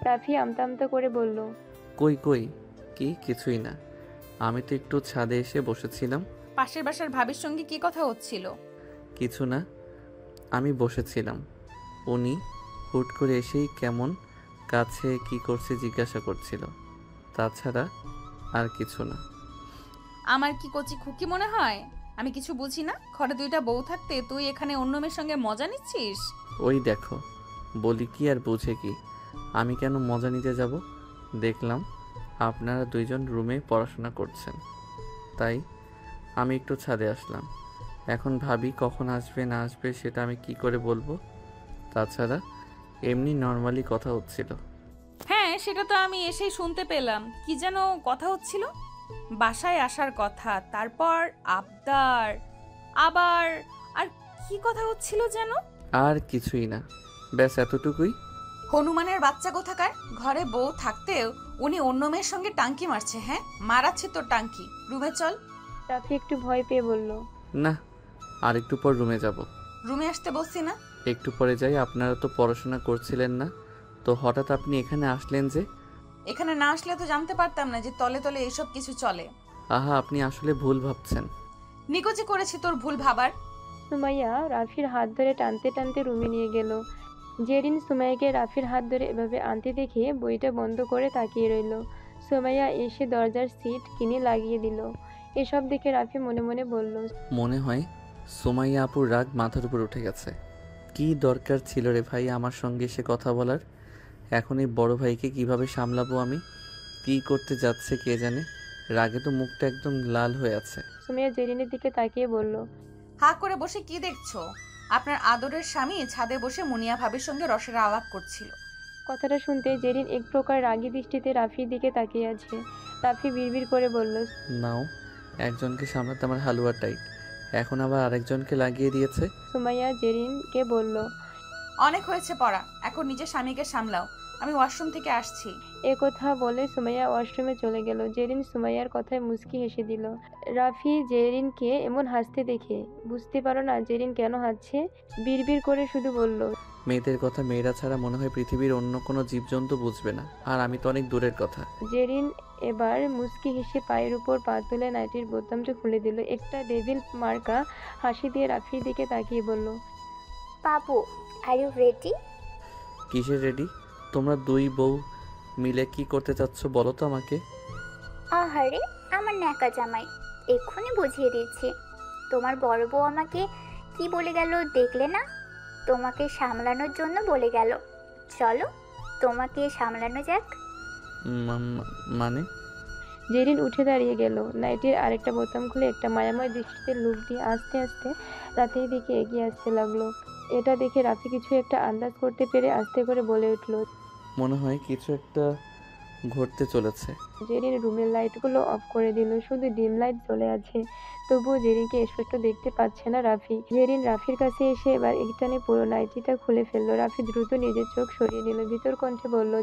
রাফি আমতা আমতা করে বলল। কই কই, কি কিছুই না। আমি তো একটু ছাদে এসে বসেছিলাম। পাশের বাসার ভাবির সঙ্গে কি কথা হচ্ছিল? কিছু না, আমি বসেছিলাম। উনি হুট করে এসেই কেমন কাছে কি করছে জিজ্ঞাসা করছিল, তাছাড়া আর কিছু না। আমার কি কচি খুকি মনে হয় আমি কিছু বুঝি না? ঘরে দুইটা বউ থাকতে তুই এখানে অন্য মেয়ের সঙ্গে মজা নিচ্ছিস? ওই দেখো, বলি কি আর বুঝে কি, আমি কেন মজা নিতে যাব? দেখলাম আপনারা দুইজন রুমে পড়াশোনা করছেন, তাই আমি একটু ছাদে আসলাম। এখন ভাবি কখন আসবে না আসবে সেটা আমি কি করে বলবো? তাছাড়া এমনি নর্মালি কথা হচ্ছিল। হ্যাঁ, সেটা তো আমি এসেই শুনতে পেলাম। কি যেন কথা হচ্ছিল? বাসায় আসার কথা, তারপর আবদার, আবার আর কি কথা হচ্ছিল যেন? আর কিছুই না, ব্যাস এতটুকুই। হনুমানের বাচ্চা কোথাকার, ঘরে বউ থাকতেও উনি অন্য মেয়ের সঙ্গে টাঙ্কি মারছে। হ্যাঁ, মারাচ্ছে তোর টাঙ্কি। রুমে চল। রাফি একটু ভয় পেয়ে বলল। না, আর একটু পর রুমে যাব। রুমে আসতে বলছি না? একটু পরে যাই। আপনারা তো পড়াশোনা করছিলেন না, তো হঠাৎ আপনি এখানে আসলেন যে? এখানে না আসলে তো জানতে পারতাম না যে তলে তলে এইসব কিছু চলে। আহা, আপনি আসলে ভুল ভাবছেন। নিকুচি করেছি তোর ভুল ভাবার। সুমাইয়া রাফির হাত ধরে টানতে টানতে রুমে নিয়ে গেল। জেরিন সুমাইয়াকে রাফির হাত ধরে এভাবে আনতে দেখে বইটা বন্ধ করে তাকিয়ে রইল। সুমাইয়া এসে দরজার সিট কিনে লাগিয়ে দিল। এসব দেখে রাফি মনে মনে বলল। মনে হয় সুমাইয়া আপুর রাগ মাথার উপর উঠে গেছে। কি দরকার ছিল রে ভাই আমার সঙ্গে এসে কথা বলার? এখন এই বড় ভাইকে কিভাবে সামলাবো আমি? কি করতে যাচ্ছে কে জানে, রাগে তো মুখটা একদম লাল হয়ে আছে। সুমাইয়া জেরিনের দিকে তাকিয়ে বলল। হা করে বসে কি দেখছো? আপনার আদরের স্বামী ছাদে বসে মুনিয়া ভাবির সঙ্গে রসের আলাপ করছিল। কথাটা শুনতে জেরিন এক প্রকার রাগী দৃষ্টিতে রাফির দিকে তাকিয়ে আছে। রাফি বিড়বিড় করে বলল। নাও, একজনকে সামলাতে আমার হালুয়া টাইট, এখন আবার আরেকজনকে লাগিয়ে দিয়েছে। সুমাইয়া জেরিনকে বলল। অনেক হয়েছে পড়া, এখন নিজের স্বামীকে সামলাও। আমি ওয়াশরুম থেকে আসছি। এ কথা বলে সুমাইয়া ওয়াশরুমে চলে গেল। জেরিন সুমাইয়ার কথায় মুচকি হেসে দিল। রাফি জেরিনকে এমন হাসতে দেখে বুঝতে পারো না জেরিন কেন হাসছে। বিড়বিড় করে শুধু বলল। মেয়েদের কথা মেয়েরা ছাড়া মনে হয় পৃথিবীর অন্য কোনো জীবজন্তু বুঝবে না, আর আমি তো অনেক দূরের কথা। জেরিন এবার মুচকি হেসে পায়ের উপর পা তুলে নাইটির বোতামটা খুলে দিল। একটা ডেভিল মার্কা হাসি দিয়ে রাফির দিকে তাকিয়ে বলল। বাবু, আর ইউ রেডি? কিসের রেডি? তোমরা দুই বউ মিলে কি করতে চাচ্ছ বলো তো আমাকে? আহারে আমার ন্যাকা জামাই, এক্ষুনি বুঝিয়ে দিচ্ছি। তোমার বড় বউ আমাকে কি বলে গেল দেখলে না? তোমাকে সামলানোর জন্য বলে গেল। চলো তোমাকে সামলানো যাক। মানে? জেরিন উঠে দাঁড়িয়ে গেল। নাইটির আরেকটা বোতাম খুলে একটা মায়াময় দৃষ্টিতে লুক দিয়ে আস্তে আস্তে রাফির দিকে এগিয়ে আসতে লাগলো। এটা দেখে রাফি কিছু একটা আন্দাজ করতে পেরে আস্তে করে বলে উঠল। মনে হয় কিছু একটা ঘটতে চলেছে। জেরিন রুমের লাইটগুলো অফ করে দিল, শুধু ডিম লাইট জ্বলে আছে। তবুও জেরিনকে স্পষ্ট দেখতে পাচ্ছে না রাফি। জেরিন রাফির কাছে এসে এবার একটানে পুরো নাইটিটা খুলে ফেললো। রাফি দ্রুত নিজের চোখ সরিয়ে নিল, ভিতর কণ্ঠে বলল।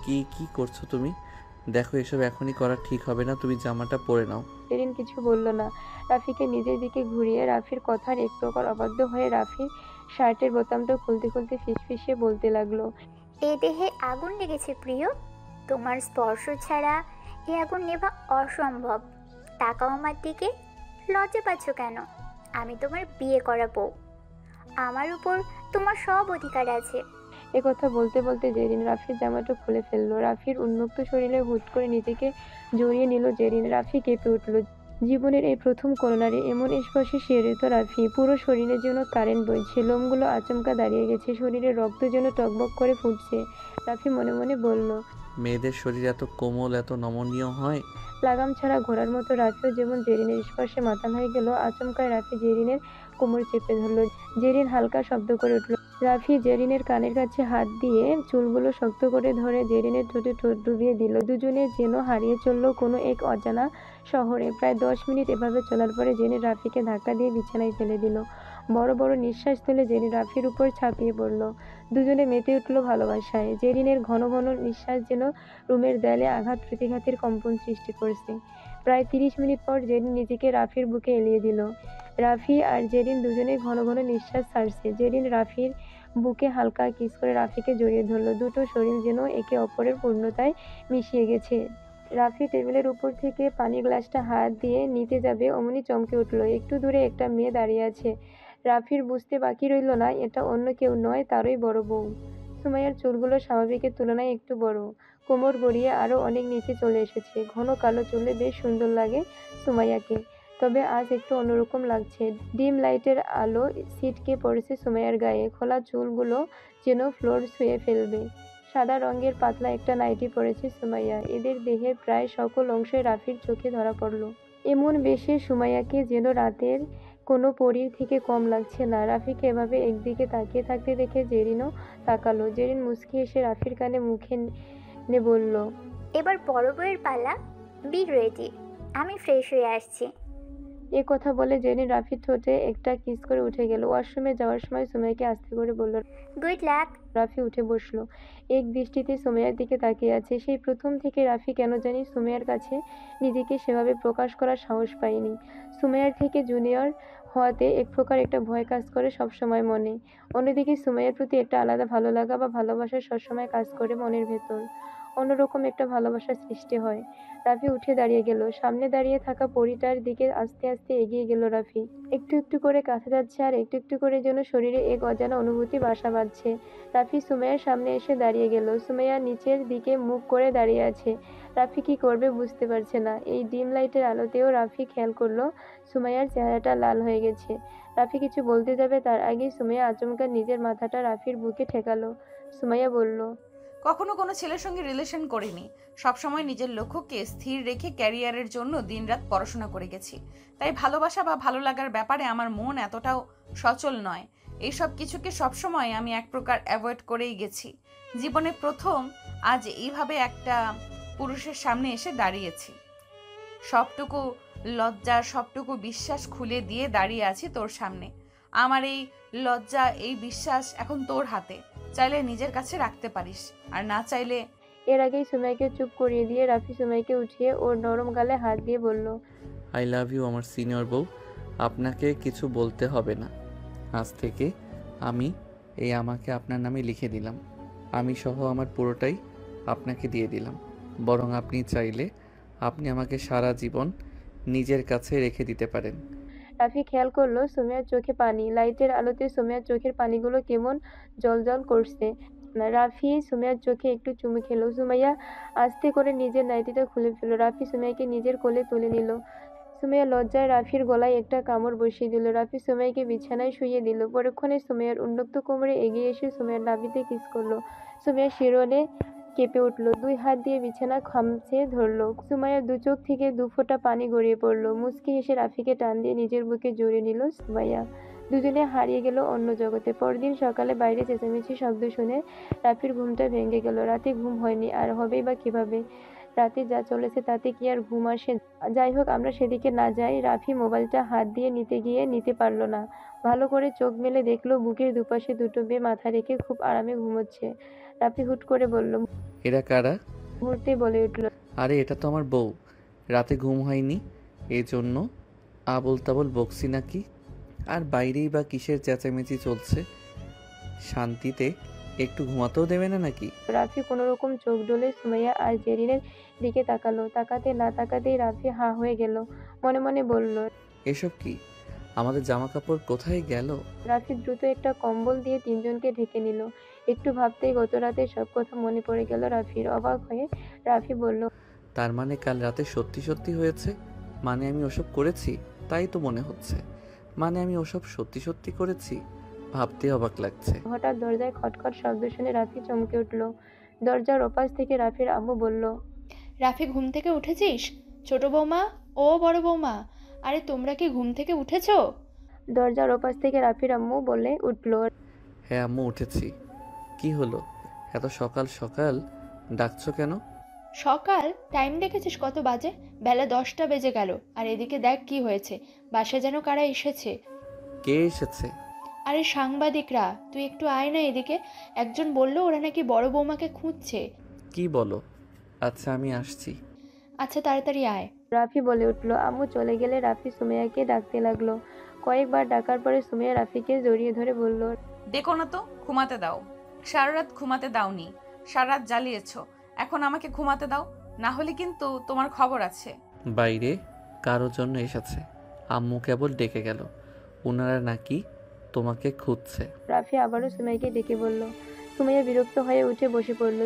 কি করছো তুমি? দেখো, এসব এখনই করা ঠিক হবে না, তুমি জামাটা পরে নাও। জেরিন কিছু বলল না। রাফিকে নিজের দিকে ঘুরিয়ে রাফির কথার এক প্রকার অবাধ্য হয়ে রাফির শার্টের বোতামটা খুলতে খুলতে ফিসফিসে বলতে লাগলো। এ দেহে আগুন লেগেছে প্রিয়, তোমার স্পর্শ ছাড়া এ আগুন নেভা অসম্ভব। তাকাও আমার দিকে, লজ্জা পাচ্ছ কেন? আমি তোমার বিয়ে করা বউ, আমার উপর তোমার সব অধিকার আছে। এ কথা বলতে বলতে জেরিন রাফির জামাটা খুলে ফেললো। রাফির উন্মুক্ত শরীরে হুট করে নিজেকে জড়িয়ে নিল জেরিন। রাফি কেঁপে উঠল। জীবনের এই প্রথম করোনারে এমন স্পর্শে শিহরিত রাফি। পুরো শরীরের জন্য কারেন্ট বইছে, লোমগুলো আচমকা দাঁড়িয়ে গেছে, শরীরের রক্ত যেন টকবক করে ফুটছে। রাফি মনে মনে বলল। মেয়েদের শরীর এত কোমল, এত নমনীয় হয়। লাগাম ছাড়া ঘোড়ার মতো রাফিও যেমন জেরিনের স্পর্শে মাতাল হয়ে গেল। আচমকায় রাফি জেরিনের কোমর চেপে ধরল। জেরিন হালকা শব্দ করে উঠল। রাফি জেরিনের কানের কাছে হাত দিয়ে চুলগুলো শক্ত করে ধরে জেরিনের ঠোঁটে ঠোঁট ডুবিয়ে দিল। দুজনে যেন হারিয়ে চলল কোনো এক অজানা শহরে। প্রায় 10 মিনিট এভাবে চলার পরে জেরিন রাফিকে ধাক্কা দিয়ে বিছানায় ফেলে দিল। বড় বড় নিঃশ্বাস তুলে জেরিন রাফির উপর ঝাঁপিয়ে পড়ল। দুজনে মেতে উঠল ভালোবাসায়। জেরিনের ঘন ঘন নিঃশ্বাস যেন রুমের দেয়ালে আঘাত প্রতিঘাতের কম্পন সৃষ্টি করছে। প্রায় 30 মিনিট পর জেরিন নিজেকে রাফির বুকে এলিয়ে দিল। রাফি আর জেরিন দুজনে ঘন ঘন নিঃশ্বাস ছাড়ছে। জেরিন রাফির বুকে হালকা কিস করে রাফিকে জড়িয়ে ধরল। দুটো শরীর যেন একে অপরের পূর্ণতায় মিশিয়ে গেছে। রাফি টেবিলের উপর থেকে পানির গ্লাসটা হাত দিয়ে নিতে যাবে অমনি চমকে উঠল। একটু দূরে একটা মেয়ে দাঁড়িয়ে আছে। রাফির বুঝতে বাকি রইল না এটা অন্য কেউ নয়, তারই বড় বউ। সুমাইয়ার চুলগুলো স্বাভাবিকের তুলনায় একটু বড়, কোমর গড়িয়ে আরো অনেক নিচে চলে এসেছে। ঘন কালো চুলে বেশ সুন্দর লাগে সুমাইয়াকে, তবে আজ একটু অন্যরকম লাগছে। ডিম লাইটের আলো ছিটকে পড়েছে সুমাইয়ার গায়ে। খোলা চুলগুলো যেন ফ্লোর ছুঁয়ে ফেলবে। সাদা রঙের পাতলা একটা নাইটি পরেছে সুমাইয়া। এদের দেহের প্রায় সকল অংশই রাফির চোখে ধরা পড়ল। এমন বেশে সুমাইয়াকে যেন রাতের কোনো পরীর থেকে কম লাগছে না। রাফিকে এভাবে একদিকে তাকিয়ে থাকতে দেখে জেরিনও তাকালো। জেরিন মুচকি এসে রাফির কানে মুখে নে বলল, এবার বড় বউয়ের পালা, বি রেডি, আমি ফ্রেশ হয়ে আসছি। এ কথা বলে জেরিন রাফির ঠোঁটে একটা কিস করে উঠে গেল। ওয়াশরুমে যাওয়ার সময় সুমাইয়াকে আস্তে করে বলল। Good luck. রাফি উঠে বসলো। এক দৃষ্টিতে সুমাইয়ার দিকে তাকিয়ে আছে। সেই প্রথম থেকে রাফি কেন জানি সুমাইয়ার কাছে নিজেকে সেভাবে প্রকাশ করার সাহস পায়নি। সুমাইয়ার থেকে জুনিয়র হওয়াতে এক প্রকার একটা ভয় কাজ করে সবসময় মনে। অন্যদিকে সুমাইয়ার প্রতি একটা আলাদা ভালো লাগা বা ভালোবাসা সবসময় কাজ করে মনের ভেতর। অন্যরকম একটা ভালোবাসার সৃষ্টি হয়। রাফি উঠে দাঁড়িয়ে গেল। সামনে দাঁড়িয়ে থাকা পরীটার দিকে আস্তে আস্তে এগিয়ে গেল রাফি। একটু একটু করে কাছে যাচ্ছে আর একটু একটু করে যেন শরীরে এক অজানা অনুভূতি বাসা বাঁধছে। রাফি সুমাইয়ার সামনে এসে দাঁড়িয়ে গেল। সুমাইয়া নিচের দিকে মুখ করে দাঁড়িয়ে আছে। রাফি কি করবে বুঝতে পারছে না। এই ডিম লাইটের আলোতেও রাফি খেয়াল করলো সুমাইয়ার চেহারাটা লাল হয়ে গেছে। রাফি কিছু বলতে যাবে তার আগেই সুমাইয়া আচমকা নিজের মাথাটা রাফির বুকে ঠেকালো। সুমাইয়া বলল, কখনো কোনো ছেলের সঙ্গে রিলেশন করিনি। সবসময় নিজের লক্ষ্যকে স্থির রেখে ক্যারিয়ারের জন্য দিনরাত পড়াশোনা করে গেছি। তাই ভালোবাসা বা ভালো লাগার ব্যাপারে আমার মন এতটাও সচল নয়। এইসব কিছুকে সবসময় আমি এক প্রকার অ্যাভয়েড করেই গেছি। জীবনে প্রথম আজ এইভাবে একটা পুরুষের সামনে এসে দাঁড়িয়েছি। সবটুকু লজ্জা, সবটুকু বিশ্বাস খুলে দিয়ে দাঁড়িয়ে আছি তোর সামনে। আমার এই লজ্জা, এই বিশ্বাস এখন তোর হাতে। চাইলে নিজের কাছে রাখতে পারিস, আর না চাইলে। এর আগেই সুমাইয়াকে চুপ করিয়ে দিয়ে রাফি সুমাইয়াকে উঠিয়ে ওর নরম গালে হাত দিয়ে বলল, আই লাভ ইউ আমার সিনিয়র বউ। আপনাকে কিছু বলতে হবে না। আজ থেকে আমি আমাকে আপনার নামে লিখে দিলাম। আমি সহ আমার পুরোটাই আপনাকে দিয়ে দিলাম। বরং আপনি চাইলে আপনি আমাকে সারা জীবন নিজের কাছে রেখে দিতে পারেন। রাফি খেয়াল করলো সুমাইয়ার চোখে পানি। লাইটের আলোতে সুমাইয়ার চোখের পানিগুলো কেমন জলজল করছে। রাফি সুমাইয়ার চোখে একটু চুমু খেলো। সুমাইয়া আস্তে করে নিজের নাইটিটা খুলে ফেলল। রাফি সুমাইয়াকে নিজের কোলে তুলে নিল। সুমাইয়া লজ্জায় রাফির গলায় একটা কামড় বসিয়ে দিল। রাফি সুমাইয়াকে বিছানায় শুইয়ে দিল। পরক্ষণে সুমাইয়ার উন্মুক্ত কোমরে এগিয়ে এসে সুমাইয়ার নাভিতে কিস করলো। সুমাইয়া শিরনে কেঁপে উঠল। দুই হাত দিয়ে বিছানা খামচে ধরল। সুমাইয়ার দু চোখ থেকে দু ফোঁটা পানি গড়িয়ে পড়ল। মুচকি হেসে রাফিকে টান দিয়ে নিজের বুকে জড়িয়ে নিল সুমাইয়া। দুজনে হারিয়ে গেল অন্য জগতে। পরদিন সকালে বাইরে চেঁচামেচি শব্দ শুনে রাফির ঘুমটা ভেঙে গেল। রাতে ঘুম হয়নি, আর হবেই বা কিভাবে। রাতে যা চলেছে তাতে কি আর ঘুম আসে? যাই হোক, আমরা সেদিকে না যাই। রাফি মোবাইলটা হাত দিয়ে নিতে গিয়ে নিতে পারল না। ভালো করে চোখ মেলে দেখলো বুকের দুপাশে দুটো মেয়ে মাথা রেখে খুব আরামে ঘুমোচ্ছে। রাফি হুট করে বলল, এরা কারা? মুহূর্তে বলে উঠল, আরে এটা তো আমার বউ। রাতে ঘুম হয়নি এই জন্য আবল তাবল বকছি নাকি? আর বাইরেই বা কিসের চেঁচামেচি চলছে? শান্তিতে একটু ঘুমাতেও দেবে না নাকি? রাফি কোনোরকম চোখ ডলে সুমাইয়া আর জেরিনের দিকে তাকালো। তাকাতে না তাকাতেই রাফি হা হয়ে গেল। মনে মনে বলল, এসব কি? আমাদের জামা কাপড় কোথায় গেল? রাফি দ্রুত একটা কম্বল দিয়ে তিনজনকে ঢেকে নিল। একটু ভাবতেই গত রাতে সব কথা মনে পড়ে গেল রাফির। অবাক হয়ে রাফি বলল, তার মানে কাল রাতে সত্যি সত্যি হয়েছে? মানে আমি ওসব করেছি? তাই তো মনে হচ্ছে। মানে আমি ওসব সত্যি সত্যি করেছি? ভাবতে অবাক লাগছে। হঠাৎ দরজায় খটখট শব্দ শুনে রাফি চমকে উঠল। দরজার ওপাশ থেকে রাফির আম্মু বলল, রাফি ঘুম থেকে উঠেছিস? ছোট বৌমা, ও বড় বৌমা, আরে তোমরা কি ঘুম থেকে উঠেছো? দরজার ওপাশ থেকে রাফির আম্মু বলে উঠল। হ্যাঁ আম্মু উঠেছি। কি হলো, এত সকাল সকাল ডাকছো কেন? সকাল? টাইম দেখেছিস কত বাজে? বেলা 10টা বেজে গেল। আর এদিকে দেখ কি হয়েছে, বাসায় যেন কারা এসেছে। কে এসেছে? আরে সাংবাদিকরা, তুই একটু আয় না এদিকে। একজন বলল ওরা নাকি বড় বৌমাকে খুঁজছে। কি বলো? আচ্ছা আমি আসছি। আচ্ছা তাড়াতাড়ি আয়। রাফি বলে উঠল। আম্মু চলে গেলে রাফি সুমাইয়াকে ডাকতে লাগলো। কয়েকবার ডাকার পরে সুমাইয়া রাফিকে জড়িয়ে ধরে বলল, দেখো না তো, ঘুমাতে দাও। সারা রাত ঘুমাতে দাওনি, সারা রাত জ্বালিয়েছো। এখন আমাকে ঘুমাতে দাও, না হলে কিন্তু তোমার খবর আছে। বাইরে কারোর জন্য এসেছে, আম্মু কেবল ডেকে গেল, ওনারা নাকি তোমাকে খুঁজছে। রাফি আবারও সুমাইয়াকে ডেকে বলল। সুমাইয়া বিরক্ত হয়ে উঠে বসে পড়ল।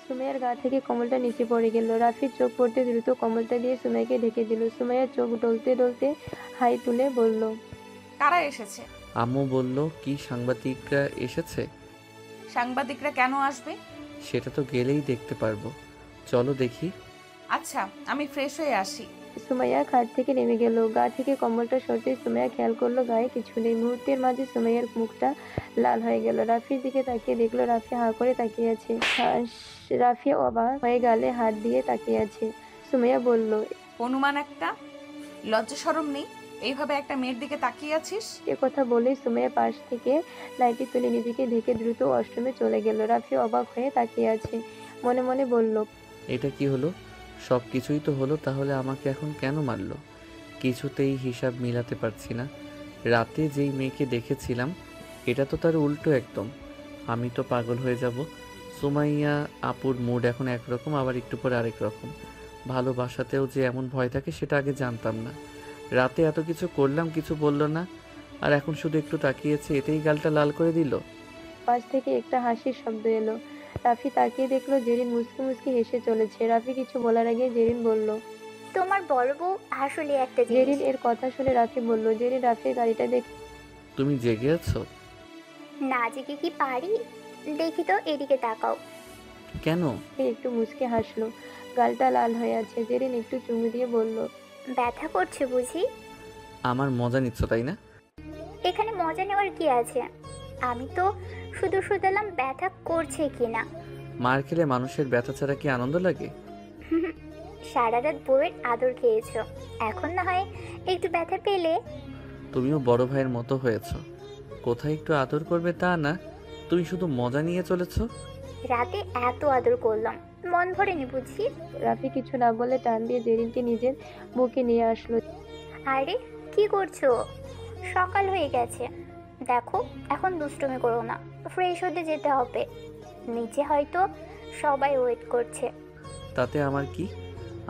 সুমাইয়ার গা থেকে কম্বলটা নিচে পড়ে গেল। রাফির চোখ পড়তে দ্রুত কম্বলটা দিয়ে সুমাইয়াকে ঢেকে দিল। সুমাইয়ার চোখ ডলতে ডলতে হাই তুলে বলল, কারা এসেছে? আম্মু বলল কি সাংবাদিকরা এসেছে। সাংবাদিকরা কেন আসবে? সেটা তো গেলেই দেখতে পারবো, চলো দেখি। আচ্ছা আমি ফ্রেশ হয়ে আসি। সুমাইয়া খাট থেকে নেমে গেল। গা থেকে কম্বলটা সরতেই সুমাইয়া খেয়াল করলো গায়ে কিছু নেই। মুহূর্তের মাঝে সুমাইয়ার মুখটা লাল হয়ে গেল। রাফির দিকে তাকিয়ে দেখলো রাফি হাঁ করে তাকিয়ে আছে। রাফি অবাক হয়ে গালে হাত দিয়ে তাকিয়ে আছে। সুমাইয়া বলল, অনুমান একটা, লজ্জা শরম নেই? এইভাবে একটা মেয়ের দিকে তাকিয়ে আছিস? এ কথা বলেই সুমাইয়া পাশ থেকে লাইটি তুলে নিজেকে ঢেকে দ্রুত ওয়াশরুমে চলে গেল। রাফি অবাক হয়ে তাকিয়ে আছে। মনে মনে বলল, এটা কি হলো? সব কিছুই তো হলো, তাহলে আমাকে এখন কেন মারলো? কিছুতেই হিসাব মিলাতে পারছি না। রাতে যেই মেয়েকে দেখেছিলাম এটা তো তার উল্টো একদম। আমি তো পাগল হয়ে যাব। সুমাইয়া আপুর মুড এখন একরকম, আবার একটু পরে আরেক রকম। ভালোবাসাতেও যে এমন ভয় থাকে সেটা আগে জানতাম না। রাতে এত কিছু করলাম, কিছু বলল না, আর এখন শুধু একটু তাকিয়েছে, এতেই গালটা লাল করে দিল। পাশ থেকে একটা হাসির শব্দ এলো। রাফি তাকিয়ে দেখলো জেরিন মুচকি মুচকি হেসে চলেছে। রাফি কিছু বলার আগে জেরিন বলল, তোমার বড় বউ আসলে একটা জেরিন জিনিস। এর কথা শুনে রাফি বলল। জেরিন রাফির গাড়িটা দেখে তুমি জেগে আছো? না জেগে কি পারি? দেখি তো, এদিকে তাকাও। কেন? একটু মুচকে হাসলো। গালটা লাল হয়ে আছে। জেরিন একটু চুমু দিয়ে বলল, ব্যথা করছে বুঝি? আমার মজা নিচ্ছ তাই না? এখানে মজা নেওয়ার কি আছে? আমি তো শুধু শুধালাম ব্যথা করছে কিনা। মার খেলে মানুষের ব্যথা ছাড়া কি আনন্দ লাগে? সারা রাত বউয়ের আদর খেয়েছো, এখন না হয় একটু ব্যথা পেলে। তুমিও বড় ভাইয়ের মতো হয়েছ, কোথায় একটু আদর করবে তা না, তুমি শুধু মজা নিয়ে চলেছো। রাতে এত আদর করলাম, মন ভরেনি বুঝি? রাফি কিছু না বলে টান দিয়ে জেরিনকে নিজের বুকে নিয়ে আসলো। আরে কি করছো? সকাল হয়ে গেছে, দেখো এখন দুষ্টুমি করো না, ফ্রেশ হতে যেতে হবে। নিচে হয়তো সবাই ওয়েট করছে। তাতে আমার কি?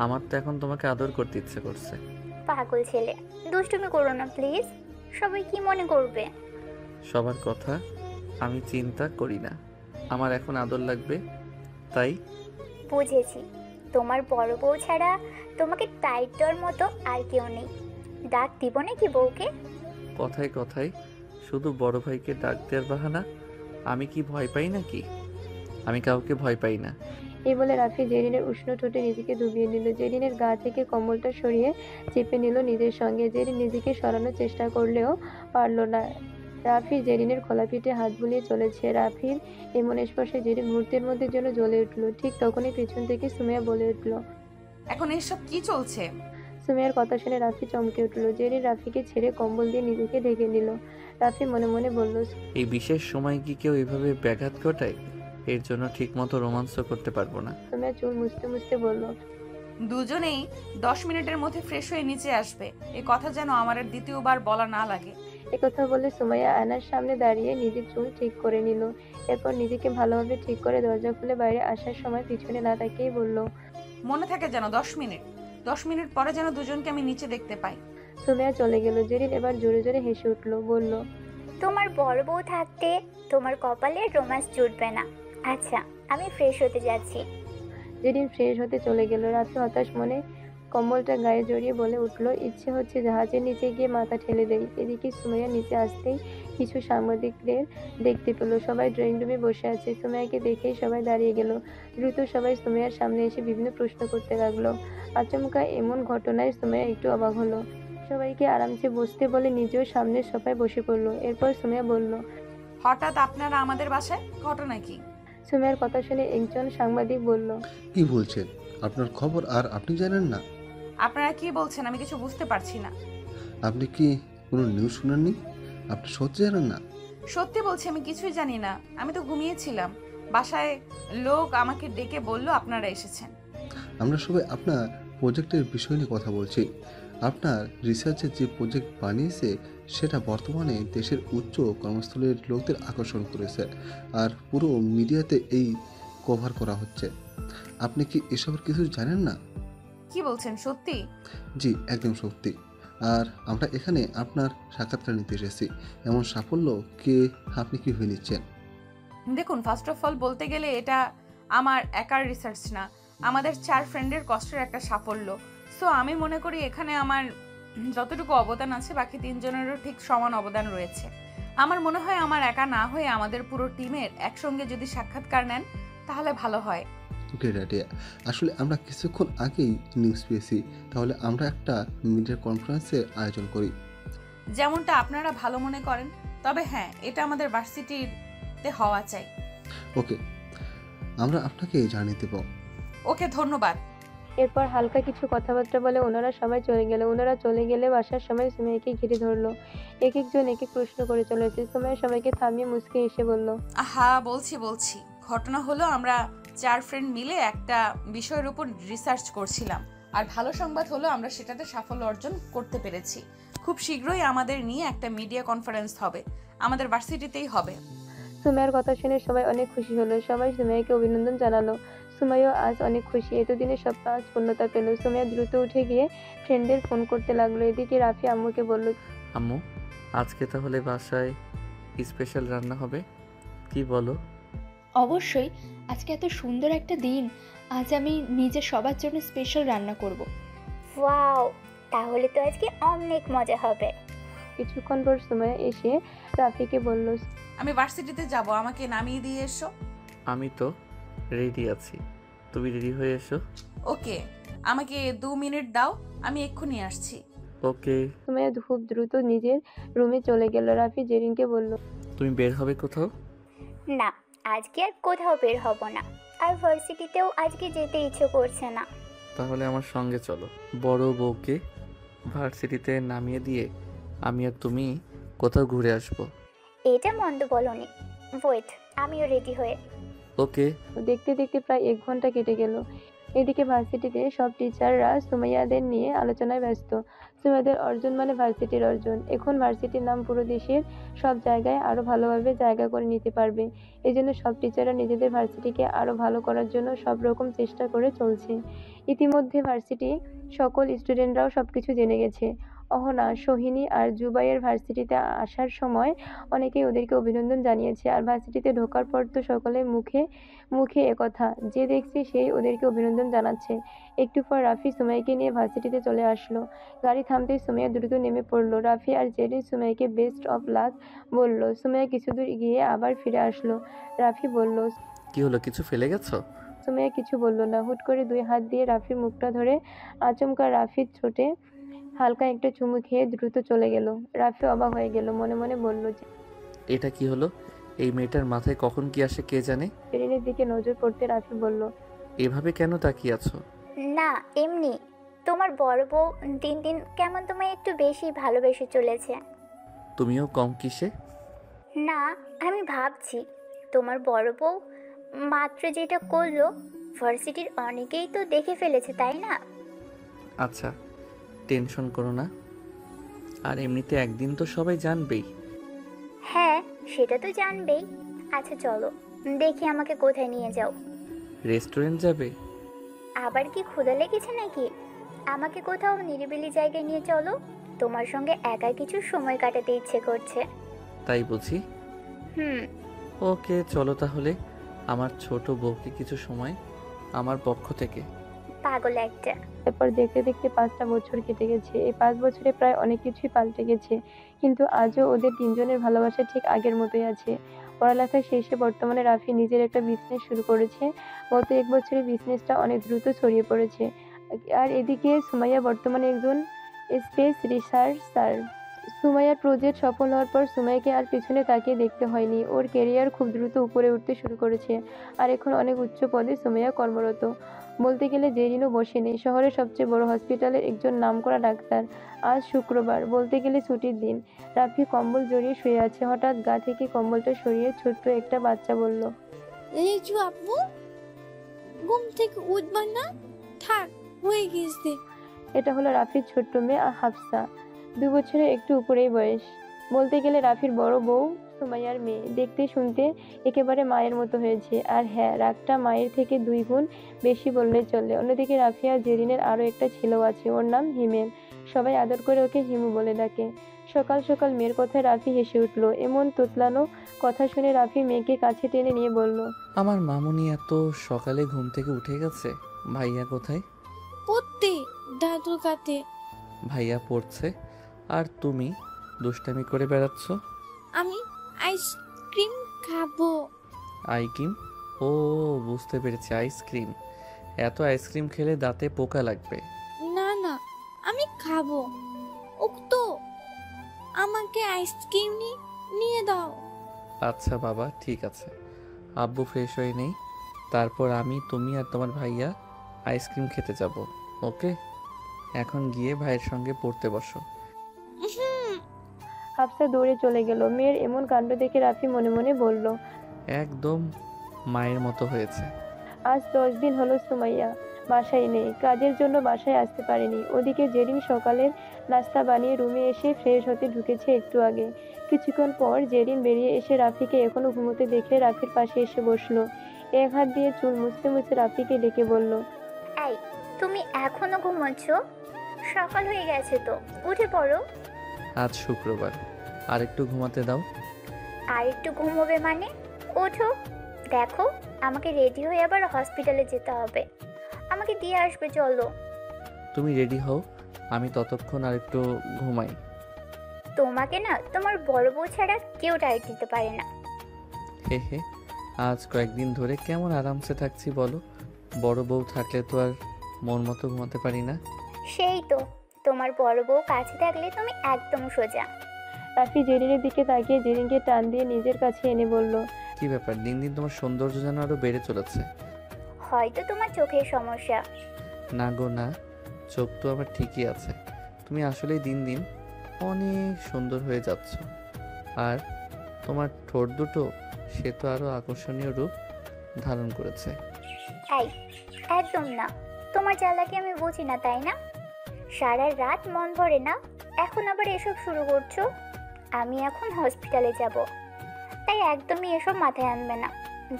আমার তো এখন তোমাকে আদর করতে ইচ্ছে করছে। পাগল ছেলে, দুষ্টুমি করো না প্লিজ, সবাই কি মনে করবে? সবার কথা আমি চিন্তা করি না, আমার এখন আদর লাগবে তাই। বুঝেছি, তোমার বড় বউ ছাড়া তোমাকে টাইট দেওয়ার মতো আর কেউ নেই। ডাক দিব নাকি বউকে? কথায় কথায় শুধু বড় ভাইকে ডাক দেওয়ার বাহানা। আমি কি ভয় পাই নাকি? আমি কাউকে ভয় পাই না। এই বলে রাফি জেরিনের উষ্ণ ঠোঁটে নিজেকে ডুবিয়ে নিল। জেরিনের গা থেকে কম্বলটা সরিয়ে চেপে নিল নিজের সঙ্গে। জেরিন নিজেকে সরানোর চেষ্টা করলেও পারল না। রাফি জেরিনের খোলা পিঠে হাত বুলিয়ে চলেছে। রাফির এমন স্পর্শে জেরিন মুহূর্তের মধ্যে যেন জ্বলে উঠল। ঠিক তখনই পিছন থেকে সুমাইয়া বলে উঠল, এখন এসব কি চলছে? সুমাইয়ার কথা শুনে রাফি চমকে উঠল। জেরিন রাফিকে ছেড়ে কম্বল দিয়ে নিজেকে ঢেকে নিল। রাফি মনে মনে বলল, এই বিশেষ সময় কি কেউ এভাবে ব্যাঘাত ঘটায়? এর জন্য ঠিক মতো রোমাঞ্চ করতে পারবো না। সুমাইয়া চুল মুছতে মুছতে বলল, দুজনেই 10 মিনিটের মধ্যে ফ্রেশ হয়ে নিচে আসবে, এই কথা যেন আমার আর দ্বিতীয়বার বলা না লাগে। একথা বলে সুমাইয়া আয়নার সামনে দাঁড়িয়ে নিজের চুল ঠিক করে নিল। এরপর নিজেকে ভালোভাবে ঠিক করে দরজা খুলে বাইরে আসার সময় পিছনে না তাকিয়েই বলল, মনে থাকে যেন 10 মিনিট পরে যেন দুজনকে আমি নিচে দেখতে পাই। সুমাইয়া চলে গেল। জেরিন এবার জোরে জোরে হেসে উঠল, বলল, তোমার বড় বউ থাকতে তোমার কপালে রোমান্স জুটবে না। আচ্ছা আমি ফ্রেশ হতে যাচ্ছি। জেরিন ফ্রেশ হতে চলে গেল। রাতে হতাশ মনে কম্বলটা গায়ে জড়িয়ে বলে উঠল, ইচ্ছে হচ্ছে জাহাজের নিচে গিয়ে মাথা ঠেলে দেয়। এদিকে সুমাইয়া নিচে আসতেই কিছু সাংবাদিকদের দেখতে পেল। সবাই ড্রয়িং রুমে বসে আছে। সুমাইয়াকে দেখেই সবাই দাঁড়িয়ে গেল। দ্রুত সবাই সুমাইয়ার সামনে এসে বিভিন্ন প্রশ্ন করতে লাগলো। আচমকা এমন ঘটনায় সুমাইয়া একটু অবাক হলো। সবাইকে আরামসে বসতে বলে নিজেও সামনের সোফায় বসে পড়লো। এরপর সুমাইয়া বলল, হঠাৎ আপনারা আমাদের বাসায়, ঘটনা কি? সুমাইয়ার কথা শুনে একজন সাংবাদিক বলল, কি বলছেন? আপনার খবর আর আপনি জানেন না? আপনারা কি বলছেন আমি কিছু বুঝতে পারছি না। আপনি কি কোনো নিউজ শুনেননি? আপনি সত্যি জানেন না? সত্যি বলছি আমি কিছুই জানি না, আমি তো ঘুমিয়েছিলাম। বাসায় লোক আমাকে ডেকে বলল আপনারা এসেছেন। আমরা সবাই আপনার প্রজেক্টের বিষয় নিয়ে কথা বলছি। আপনার রিসার্চের যে প্রজেক্ট বানিয়েছে সেটা বর্তমানে দেশের উচ্চ কর্মস্থলের লোকদের আকর্ষণ করেছে, আর পুরো মিডিয়াতে এই কভার করা হচ্ছে। আপনি কি এসবের কিছু জানেন না? কি বলছেন, সত্যি? জি, একদম সত্যি। আর আমরা এখানে আপনার সাক্ষাৎকার নিতে এসেছি। এমন সাফল্য কে আপনি কি হয়ে নিচ্ছেন? দেখুন, ফার্স্ট অফ অল বলতে গেলে এটা আমার একার রিসার্চ না, আমাদের 4 ফ্রেন্ডের কষ্টের একটা সাফল্য। সো আমি মনে করি এখানে আমার যতটুকু অবদান আছে বাকি 3 জনেরও ঠিক সমান অবদান রয়েছে। আমার মনে হয় আমার একা না হয়ে আমাদের পুরো টিমের একসঙ্গে যদি সাক্ষাৎকার নেন তাহলে ভালো হয়। Great idea. আসলে আমরা কিছুক্ষণ আগেই নিউজ পেয়েছি, তাহলে আমরা একটা মিডিয়া কনফারেন্সের আয়োজন করি। যেমনটা আপনারা ভালো মনে করেন, তবে হ্যাঁ, এটা আমাদের ভার্সিটিতে হওয়া চাই। ওকে, আমরা আপনাকে জানিয়ে দেব। ওকে, ধন্যবাদ। এরপর হালকা কিছু কথাবার্তা বলে ওনারা সবাই চলে গেল। ওনারা চলে গেলে বাসার সময় সুমাইয়াকে ঘিরে ধরলো। এক একজন এক এক প্রশ্ন করে চলেছে। সুমাইয়া সবাইকে থামিয়ে মুচকে এসে বলল, হ্যাঁ বলছি। ঘটনা হলো আমরা 4 ফ্রেন্ড মিলে একটা বিষয়ের উপর রিসার্চ করছিলাম, আর ভালো সংবাদ হলো আমরা সেটাতে সাফল্য অর্জন করতে পেরেছি। খুব শীঘ্রই আমাদের নিয়ে একটা মিডিয়া কনফারেন্স হবে, আমাদের ভার্সিটিতেই হবে। সুমাইয়ার কথা শুনে সবাই অনেক খুশি হলো। সবাই সুমাইয়াকে অভিনন্দন জানালো। সুমাইয়া আজ অনেক খুশি। এতদিনের সব কাজ পূর্ণতা পেল। সুমাইয়া দ্রুত উঠে গিয়ে ফ্রেন্ডদের ফোন করতে লাগলো। এদিকে রাফি আম্মুকে বলল, আম্মু, আজকে তাহলে বাসায় স্পেশাল রান্না হবে, কি বলো? অবশ্যই, আজকে এত সুন্দর একটা দিন, আজ আমি নিজে সবার জন্য স্পেশাল রান্না করব। ওয়াও, তাহলে তো আজকে অনেক মজা হবে। কিছুক্ষণ পর সুমাইয়া এসে রাফিকে বলল, আমি ভার্সিটিতে যাব, আমাকে নামিয়ে দিয়ে এসো। আমি তো রেডি আছি, তুমি রেডি হয়ে এসো। ওকে, আমাকে 2 মিনিট দাও, আমি এক্ষুনি আসছি। ওকে। সুমাইয়া খুব দ্রুত নিজের রুমে চলে গেল। রাফি জেরিনকে বলল, তুমি বের হবে কোথাও? না, আজকে আর কোথাও বের হব না, আর ভার্সিটিতেও আজকে যেতে ইচ্ছে করছে না। তাহলে আমার সঙ্গে চলো। বড় বউকে ভার্সিটিতে নামিয়ে দিয়ে আমি আর তুমি কোথাও ঘুরে আসবো। এটা মন্দ বলনি। ওয়েট, আমিও রেডি হয়ে। ওকে। দেখতে দেখতে প্রায় 1 ঘন্টা কেটে গেল। এদিকে ভার্সিটিতে সব টিচাররা সুমাইয়াদের নিয়ে আলোচনায় ব্যস্ত। সুমাইয়াদের অর্জন মানে ভার্সিটির অর্জন। এখন ভার্সিটির নাম পুরো দেশের সব জায়গায় আরো ভালোভাবে জায়গা করে নিতে পারবে। এজন্য সব টিচাররা নিজেদের ভার্সিটিকে আরো ভালো করার জন্য সব রকম চেষ্টা করে চলছে। ইতিমধ্যে ভার্সিটি সকল স্টুডেন্টরাও সবকিছু জেনে গেছে। অহনা, সোহিনী আর জুবাইয়ের ভার্সিটিতে আসার সময় অনেকেই ওদেরকে অভিনন্দন জানিয়েছে। আর ভার্সিটিতে ঢোকার পর তো সকলের মুখে মুখে একথা, যে দেখছে সেই ওদেরকে অভিনন্দন জানাচ্ছে। একটু পর রাফি সুমাইয়াকে নিয়ে ভার্সিটিতে চলে আসলো। গাড়ি থামতেই সুমাইয়া দ্রুত নেমে পড়লো। রাফি আর জেরিন সুমাইয়াকে বেস্ট অফ লাক বলল। সুমাইয়া কিছু দূর গিয়ে আবার ফিরে আসলো। রাফি বলল, কি হলো, কিছু ফেলে গেছো? সুমাইয়া কিছু বলল না। হুট করে 2 হাত দিয়ে রাফির মুখটা ধরে আচমকা রাফির ঠোঁটে হালকা একটা চুমু খেয়ে দ্রুত চলে গেল। রাফি অবাক হয়ে গেল, মনে মনে বলল, এটা কি হলো? এই মেয়েটার মাথায় কখন কি আসে কে জানে। জেরিনের দিকে নজর পড়তে রাফি বলল, এভাবে কেন তাকিয়ে আছো? না, এমনি। তোমার বড় বউ দিন দিন কেমন তোমায় একটু বেশি ভালোবেসে চলেছে। তুমিও কম কিসে? না, আমি ভাবছি তোমার বড় বউ মাত্র যেটা করলো ভার্সিটির অনেকেই তো দেখে ফেলেছে, তাই না? আচ্ছা, টেনশন করো না, আর এমনিতে একদিন তো সবাই জানবেই। হ্যাঁ, সেটা তো জানবেই। আচ্ছা চলো, দেখি আমাকে কোথায় নিয়ে যাও। রেস্টুরেন্ট যাবে? আবার কি ক্ষুধা লেগেছে নাকি? আমাকে কোথাও নিরিবিলি জায়গায় নিয়ে চলো, তোমার সঙ্গে একা কিছু সময় কাটাতে ইচ্ছে করছে। তাই বুঝি? হুম। ওকে, চলো তাহলে। আমার ছোট বউকে কিছু সময় আমার পক্ষ থেকে। পাগল একটা। তারপর দেখতে দেখতে 5টা বছর কেটে গেছে। এই 5 বছরে প্রায় অনেক কিছুই পাল্টে গেছে, কিন্তু আজও ওদের তিনজনের ভালোবাসা ঠিক আগের মতোই আছে। পড়ালেখা শেষে বর্তমানে রাফি নিজের একটা বিজনেস শুরু করেছে। গত 1 বছরে বিজনেসটা অনেক দ্রুত ছড়িয়ে পড়েছে। আর এদিকে সুমাইয়া বর্তমানে একজন স্পেস রিসার্চার। সুমাইয়ার প্রজেক্ট সফল হওয়ার পর সুমাইয়াকে আর পিছনে তাকিয়ে দেখতে হয়নি। ওর ক্যারিয়ার খুব দ্রুত উপরে উঠতে শুরু করেছে, আর এখন অনেক উচ্চ পদে সুমাইয়া কর্মরত। বলতে গেলে জেরিনও বসে নেই, শহরের সবচেয়ে বড় হসপিটালের একজন নামকরা ডাক্তার। আজ শুক্রবার, বলতে গেলে ছুটির দিন। রাফি কম্বল জড়িয়ে শুয়ে আছে। হঠাৎ গা থেকে কম্বলটা সরিয়ে ছোট্ট একটা বাচ্চা বলল, রেজু আপু, ঘুম থেকে উঠবা না? থাক, হয়ে গেছে। এটা হলো রাফির ছোট্ট মেয়ে হাফসা, 2 বছরের একটু উপরেই বয়স। বলতে গেলে রাফির বড় বউ সুমাইয়ার মেয়ে। দেখতে শুনতে একেবারে মায়ের মতো হয়েছে, আর হ্যাঁ, রাগটা মায়ের থেকে 2 গুণ বেশি বললেই চলে। অন্যদিকে রাফি আর জেরিনের আরও একটা ছেলেও আছে, ওর নাম হিমেল। সবাই আদর করে ওকে হিমু বলে ডাকে। সকাল সকাল মেয়ের কথায় রাফি হেসে উঠল। এমন তোতলানো কথা শুনে রাফি মেয়েকে কাছে টেনে নিয়ে বলল, আমার মামুনি এত সকালে ঘুম থেকে উঠে গেছে। ভাইয়া কোথায়? পড়তে দাদুর কাছে। ভাইয়া পড়ছে আর তুমি দুষ্টামি করে বেড়াচ্ছ। আমি আইসক্রিম খাবো। আইসক্রিম? ও, বুঝতে পেরেছি, আইসক্রিম। এত আইসক্রিম খেলে দাঁতে পোকা লাগবে। না না, আমি খাবো। তো আমাকে আইসক্রিম নিয়ে দাও। আচ্ছা বাবা, ঠিক আছে। আব্বু ফ্রেশ হয়ে নেই, তারপর আমি, তুমি আর তোমার ভাইয়া আইসক্রিম খেতে যাব। ওকে, এখন গিয়ে ভাইয়ের সঙ্গে পড়তে বসো। হাফসা দৌড়ে চলে গেল। মেয়ের এমন কাণ্ড দেখে রাফি মনে মনে বলল, একদম মায়ের মতো হয়েছে। আজ 10 দিন হলো সুমাইয়া বাসায় নেই, কাজের জন্য বাসায় আসতে পারেনি। ওদিকে জেরিন সকালের নাস্তা বানিয়ে রুমে এসে ফ্রেশ হতে ঢুকেছে একটু আগে। কিছুক্ষণ পর জেরিন বেরিয়ে এসে রাফিকে এখনো ঘুমোতে দেখে রাফির পাশে এসে বসলো। এক হাত দিয়ে চুল মুছতে মুছতে রাফিকে ডেকে বলল, এই, তুমি এখনো ঘুমোচ্ছ? সকাল হয়ে গেছে তো, উঠে পড়ো। আজ শুক্রবার, আর একটু ঘুমাতে দাও। আর একটু ঘুমোবে মানে? ওঠো, দেখো আমাকে রেডি হয়ে আবার হসপিটালে যেতে হবে। আমাকে দিয়ে আসবে, চলো। তুমি রেডি হও, আমি ততক্ষণ আর একটু ঘুমাই। তোমাকে না তোমার বড় বউ ছাড়া কেউ টাইট দিতে পারে না। হে হে, আজ কয়েকদিন ধরে কেমন আরামসে থাকছি বলো। বড় বউ থাকলে তো আর মন মতো ঘুমাতে পারি না। সেই তো, তোমার বড় বউ কাছে থাকলে তুমি একদম সোজা। রাফি জেরিনের দিকে তাকিয়ে জেরিনকে টান দিয়ে নিজের কাছে এনে বলল, কি ব্যাপার, দিন দিন তোমার সৌন্দর্য যেন আরো বেড়ে চলেছে। হয়তো তোমার চোখের সমস্যা। না গো না, চোখ তো আমার ঠিকই আছে। তুমি আসলেই দিন দিন অনেক সুন্দর হয়ে যাচ্ছ। আর তোমার ঠোঁট দুটো, সে তো আরো আকর্ষণীয় রূপ ধারণ করেছে। এই, একদম না, তোমার জ্বালাকে আমি বুঝি না, তাই না? সারা রাত মন ভরে না, এখন আবার এসব শুরু করছো। আমি এখন হসপিটালে যাব, তাই একদমই এসব মাথায় আনবে না।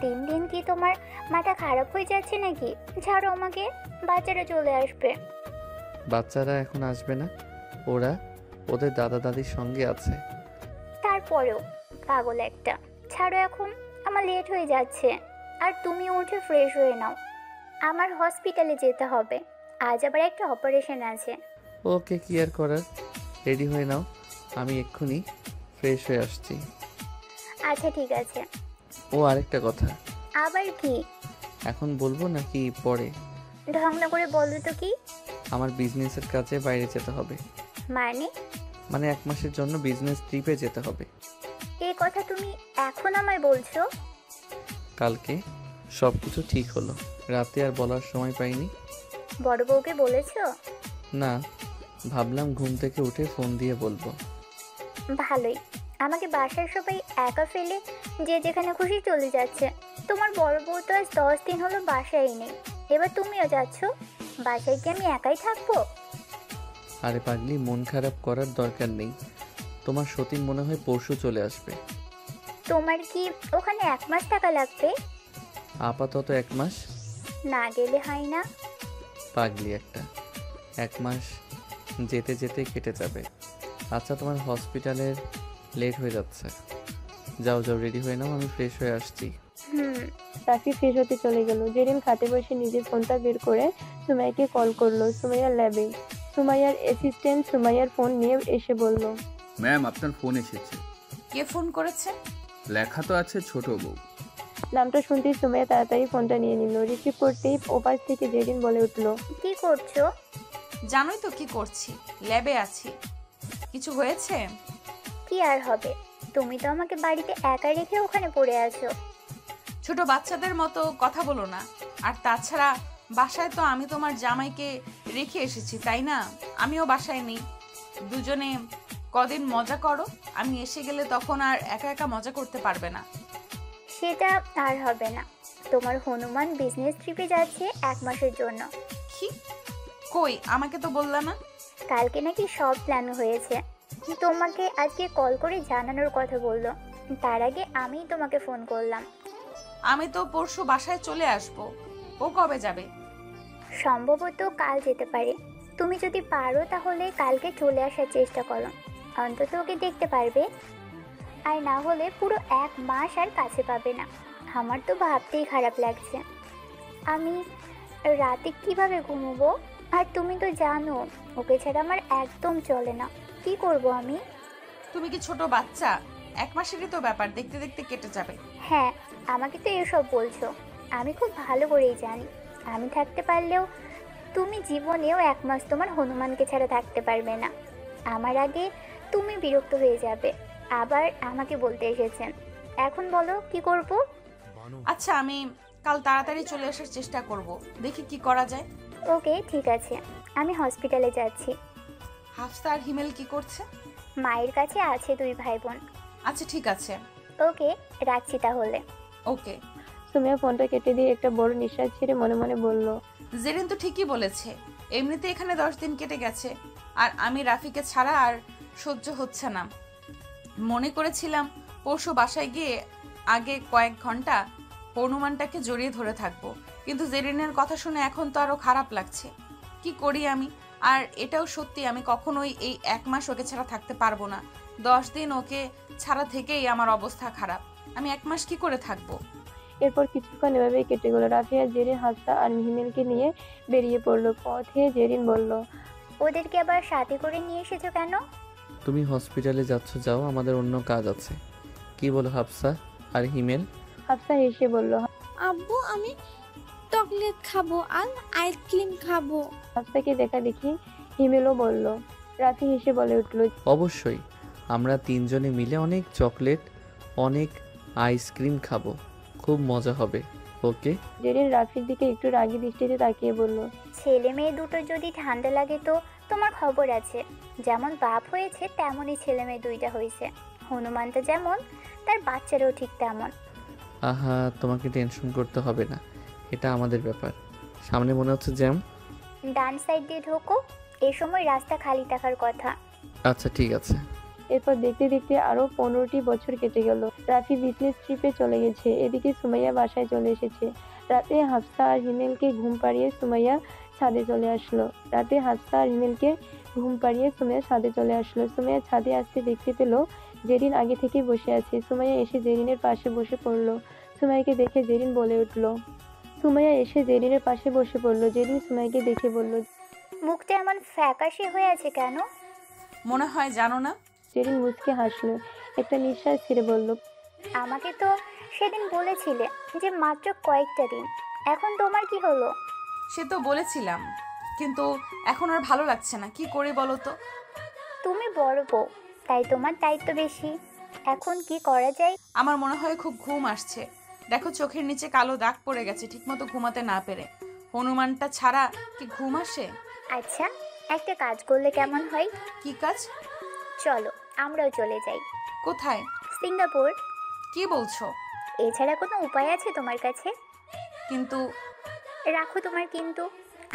দিন দিন কি তোমার মাথা খারাপ হয়ে যাচ্ছে নাকি? ছাড়ো আমাকে, বাচ্চারা চলে আসবে। বাচ্চারা এখন আসবে না, ওরা ওদের দাদা দাদির সঙ্গে আছে। তারপরেও পাগল একটা, ছাড়ো এখন, আমার লেট হয়ে যাচ্ছে। আর তুমি উঠে ফ্রেশ হয়ে নাও, আমার হসপিটালে যেতে হবে। আজ আবার একটা অপারেশন আছে। ওকে, কি আর করার, রেডি হয়ে নাও, আমি এক্ষুনি ফ্রেশ হয়ে আসছি। আচ্ছা ঠিক আছে। ও, আরেকটা কথা। আবার কি? এখন বলবো নাকি পরে? ঢং না করে বলো তো কি? আমার বিজনেসের কাজে বাইরে যেতে হবে। মানে 1 মাসের জন্য বিজনেস ট্রিপে যেতে হবে। এই কথা তুমি এখন আমায় বলছো? কালকে সব কিছু ঠিক হলো, রাতে আর বলার সময় পাইনি। বড় বউকে বলেছো? না, ভাবলাম ঘুম থেকে উঠে ফোন দিয়ে বলবো। ভালোই, আমাকে বাসার সবাই একা ফেলে যে যেখানে খুশি চলে যাচ্ছে। তোমার বড় বউ তো আজ 10 দিন হলো বাসায় নেই, এবার তুমিও যাচ্ছ। বাসায় কি আমি একাই থাকবো? আরে পাগলি, মন খারাপ করার দরকার নেই। তোমার সতীন মনে হয় পরশু চলে আসবে। তোমার কি ওখানে 1 মাস টাকা লাগবে? আপাতত 1 মাস। না গেলে হয় না? পাগলি একটা, 1 মাস যেতে যেতে কেটে যাবে। আচ্ছা, তোমার হসপিটালের লেট হয়ে যাচ্ছে, যাও যাও রেডি হয়ে নাও, আমি ফ্রেশ হয়ে আসছি। হুম। রাফি ফ্রেশ হতে চলে গেল। জেরিন খাটে বসে নিজের ফোনটা বের করে সুমাইয়াকে কল করলো। সুমাইয়া ল্যাবে। সুমাইয়ার অ্যাসিস্ট্যান্ট সুমাইয়ার ফোন নিয়ে এসে বলল, ম্যাম আপনার ফোন এসেছে। কে ফোন করেছে? লেখা তো আছে ছোট বউ। নামটা শুনতেই সুমাইয়া তাড়াতাড়ি ফোনটা নিয়ে নিল। রিসিভ করতেই ওপাশ থেকে জেরিন বলে উঠল, কি করছো? জানোই তো কি করছি, ল্যাবে আছি। কিছু হয়েছে? কি আর হবে, তুমি তো আমাকে বাড়িতে একা রেখে ওখানে পড়ে আছো। ছোট বাচ্চাদের মতো কথা বলো না। আর তাছাড়া বাসায় তো আমি তোমার জামাইকে রেখে এসেছি, তাই না? আমিও বাসায় নেই। দুজনে কদিন মজা করো, আমি এসে গেলে তখন আর একা একা মজা করতে পারবে না। সেটা আর হবে না। তোমার হনুমান বিজনেস ট্রিপে যাচ্ছে 1 মাসের জন্য। কি? কই, আমাকে তো বললা না। কালকে নাকি সব প্ল্যান হয়েছে। তোমাকে আজকে কল করে জানানোর কথা বললো। তার আগে আমিই তোমাকে ফোন করলাম। আমি তো পরশু বাসায় চলে আসবো। ও কবে যাবে? সম্ভবত কাল যেতে পারে। তুমি যদি পারো তাহলে কালকে চলে আসার চেষ্টা করো, অন্তত ওকে দেখতে পারবে। আর না হলে পুরো 1 মাস আর কাছে পাবে না। আমার তো ভাবতেই খারাপ লাগছে। আমি রাতে কিভাবে ঘুমোবো? আর তুমি তো জানো ওকে ছাড়া আমার একদম চলে না। কি করব আমি? তুমি কি ছোট বাচ্চা? 1 মাসেরই তো ব্যাপার, দেখতে দেখতে কেটে যাবে। হ্যাঁ, আমাকে তো এসব বলছো। আমি খুব ভালো করেই জানি আমি থাকতে পারলেও তুমি জীবনেও 1 মাস তোমার হনুমানকে ছাড়া থাকতে পারবে না। আমার আগে তুমি বিরক্ত হয়ে যাবে, আবার আমাকে বলতে এসেছেন। এখন বলো কি করব? আচ্ছা, আমি কাল তাড়াতাড়ি চলে আসার চেষ্টা করব, দেখি কি করা যায়। ওকে, ঠিক আছে। আমি হসপিটালে যাচ্ছি। হাফসা আর হিমেল কি করছে? মায়ের কাছে আছে 2 ভাই বোন। আচ্ছা ঠিক আছে। ওকে, রাখছি তাহলে। ওকে। সুমাইয়া ফোনটা কেটে দিয়ে একটা বড় নিঃশ্বাস ছেড়ে মনে মনে বলল, জেরিন তো ঠিকই বলেছে। এমনিতে এখানে 10 দিন কেটে গেছে, আর আমি রাফিকে ছাড়া আর সহ্য হচ্ছে না। মনে করেছিলাম পরশু বাসায় গিয়ে আগে কয়েক ঘন্টা হনুমানটাকে জড়িয়ে ধরে থাকবো, কিন্তু জেরিনের কথা শুনে এখন তো আরো খারাপ লাগছে। কি করি আমি? আর এটাও সত্যি, আমি কখনোই এই 1 মাস ওকে ছাড়া থাকতে পারবো না। 10 দিন ওকে ছাড়া থেকেই আমার অবস্থা খারাপ। আমি 1 মাস কি করে থাকবো? এরপর কিছুক্ষণ এভাবেই কেটে গেল। রাফি আর জেরিন হাফসা আর হিমেলকে নিয়ে বেরিয়ে পড়লো। পথে জেরিন বলল, ওদেরকে আবার সাথে করে নিয়ে এসেছো কেন? তুমি হসপিটালে যাচ্ছ, যাও, আমাদের অন্য কাজ আছে। কি বলো হাফসা আর হিমেল? হাফসা হেসে বলল, আব্বু আমি চকলেট খাবো আর আইসক্রিম খাবো। হাফসাকে দেখা দেখি হিমেলও বলল। রাফি হেসে বলে উঠল, অবশ্যই, আমরা 3 জনে মিলে অনেক চকলেট, অনেক আইসক্রিম খাবো, খুব মজা হবে। ওকে? জেরিন রাফির দিকে একটু রাগী দৃষ্টিতে তাকিয়ে বলল, ছেলে মেয়ে দুটো যদি ঠান্ডা লাগে তো তোমার খবর আছে। যেমন বাপ হয়েছে তেমনই ছেলে মেয়ে 2টা হয়েছে। হনুমানটা যেমন, তার বাচ্চারাও ঠিক তেমন। আহা, তোমাকে টেনশন করতে হবে না, এটা আমাদের ব্যাপার। সামনে মনে হচ্ছে জ্যাম। ডান সাইড দিয়ে ঢোকো, এই সময় রাস্তা খালি থাকার কথা। আচ্ছা ঠিক আছে। এরপর দেখতে দেখতে আরো 15টি বছর কেটে গেল। রাফি বিজনেস ট্রিপে চলে গেছে, এদিকে সুমাইয়া বাসায় চলে এসেছে। রাতে হাফসা আর হিমেলকে ঘুম পাড়িয়ে সুমাইয়া ছাদে চলে আসলো। সুমাইয়া ছাদে আসতে দেখতে পেল জেরিন আগে থেকেই বসে আছে। সুমাইয়া এসে জেরিনের পাশে বসে পড়লো। সুমাইয়াকে দেখে জেরিন বলে উঠল। জেরিন সুমাইয়াকে দেখে বলল, মুখটা এমন ফ্যাকাশে হয়ে আছে কেন? মনে হয় জানো না। জেরিন মুচকে হাসলো, একটা নিঃশ্বাস ছেড়ে বলল, আমাকে তো সেদিন বলেছিলে যে মাত্র কয়েকটা দিন, এখন তোমার কি হলো? সে তো বলেছিলাম, কিন্তু এখন আর ভালো লাগছে না। কি করে বলো তো? তুমি বড় বউ, তাই তোমার দায়িত্ব বেশি। এখন কি করা যায়? আমার মনে হয় খুব ঘুম আসছে। দেখো চোখের নিচে কালো দাগ পড়ে গেছে ঠিকমতো ঘুমাতে না পেরে। হনুমানটা ছাড়া কি ঘুম আসে? আচ্ছা, একটা কাজ করলে কেমন হয়? কি কাজ? চলো আমরাও চলে যাই। কোথায়? সিঙ্গাপুর। কি বলছো? এছাড়া কোনো উপায় আছে তোমার কাছে? কিন্তু রাখো তোমার কিন্তু।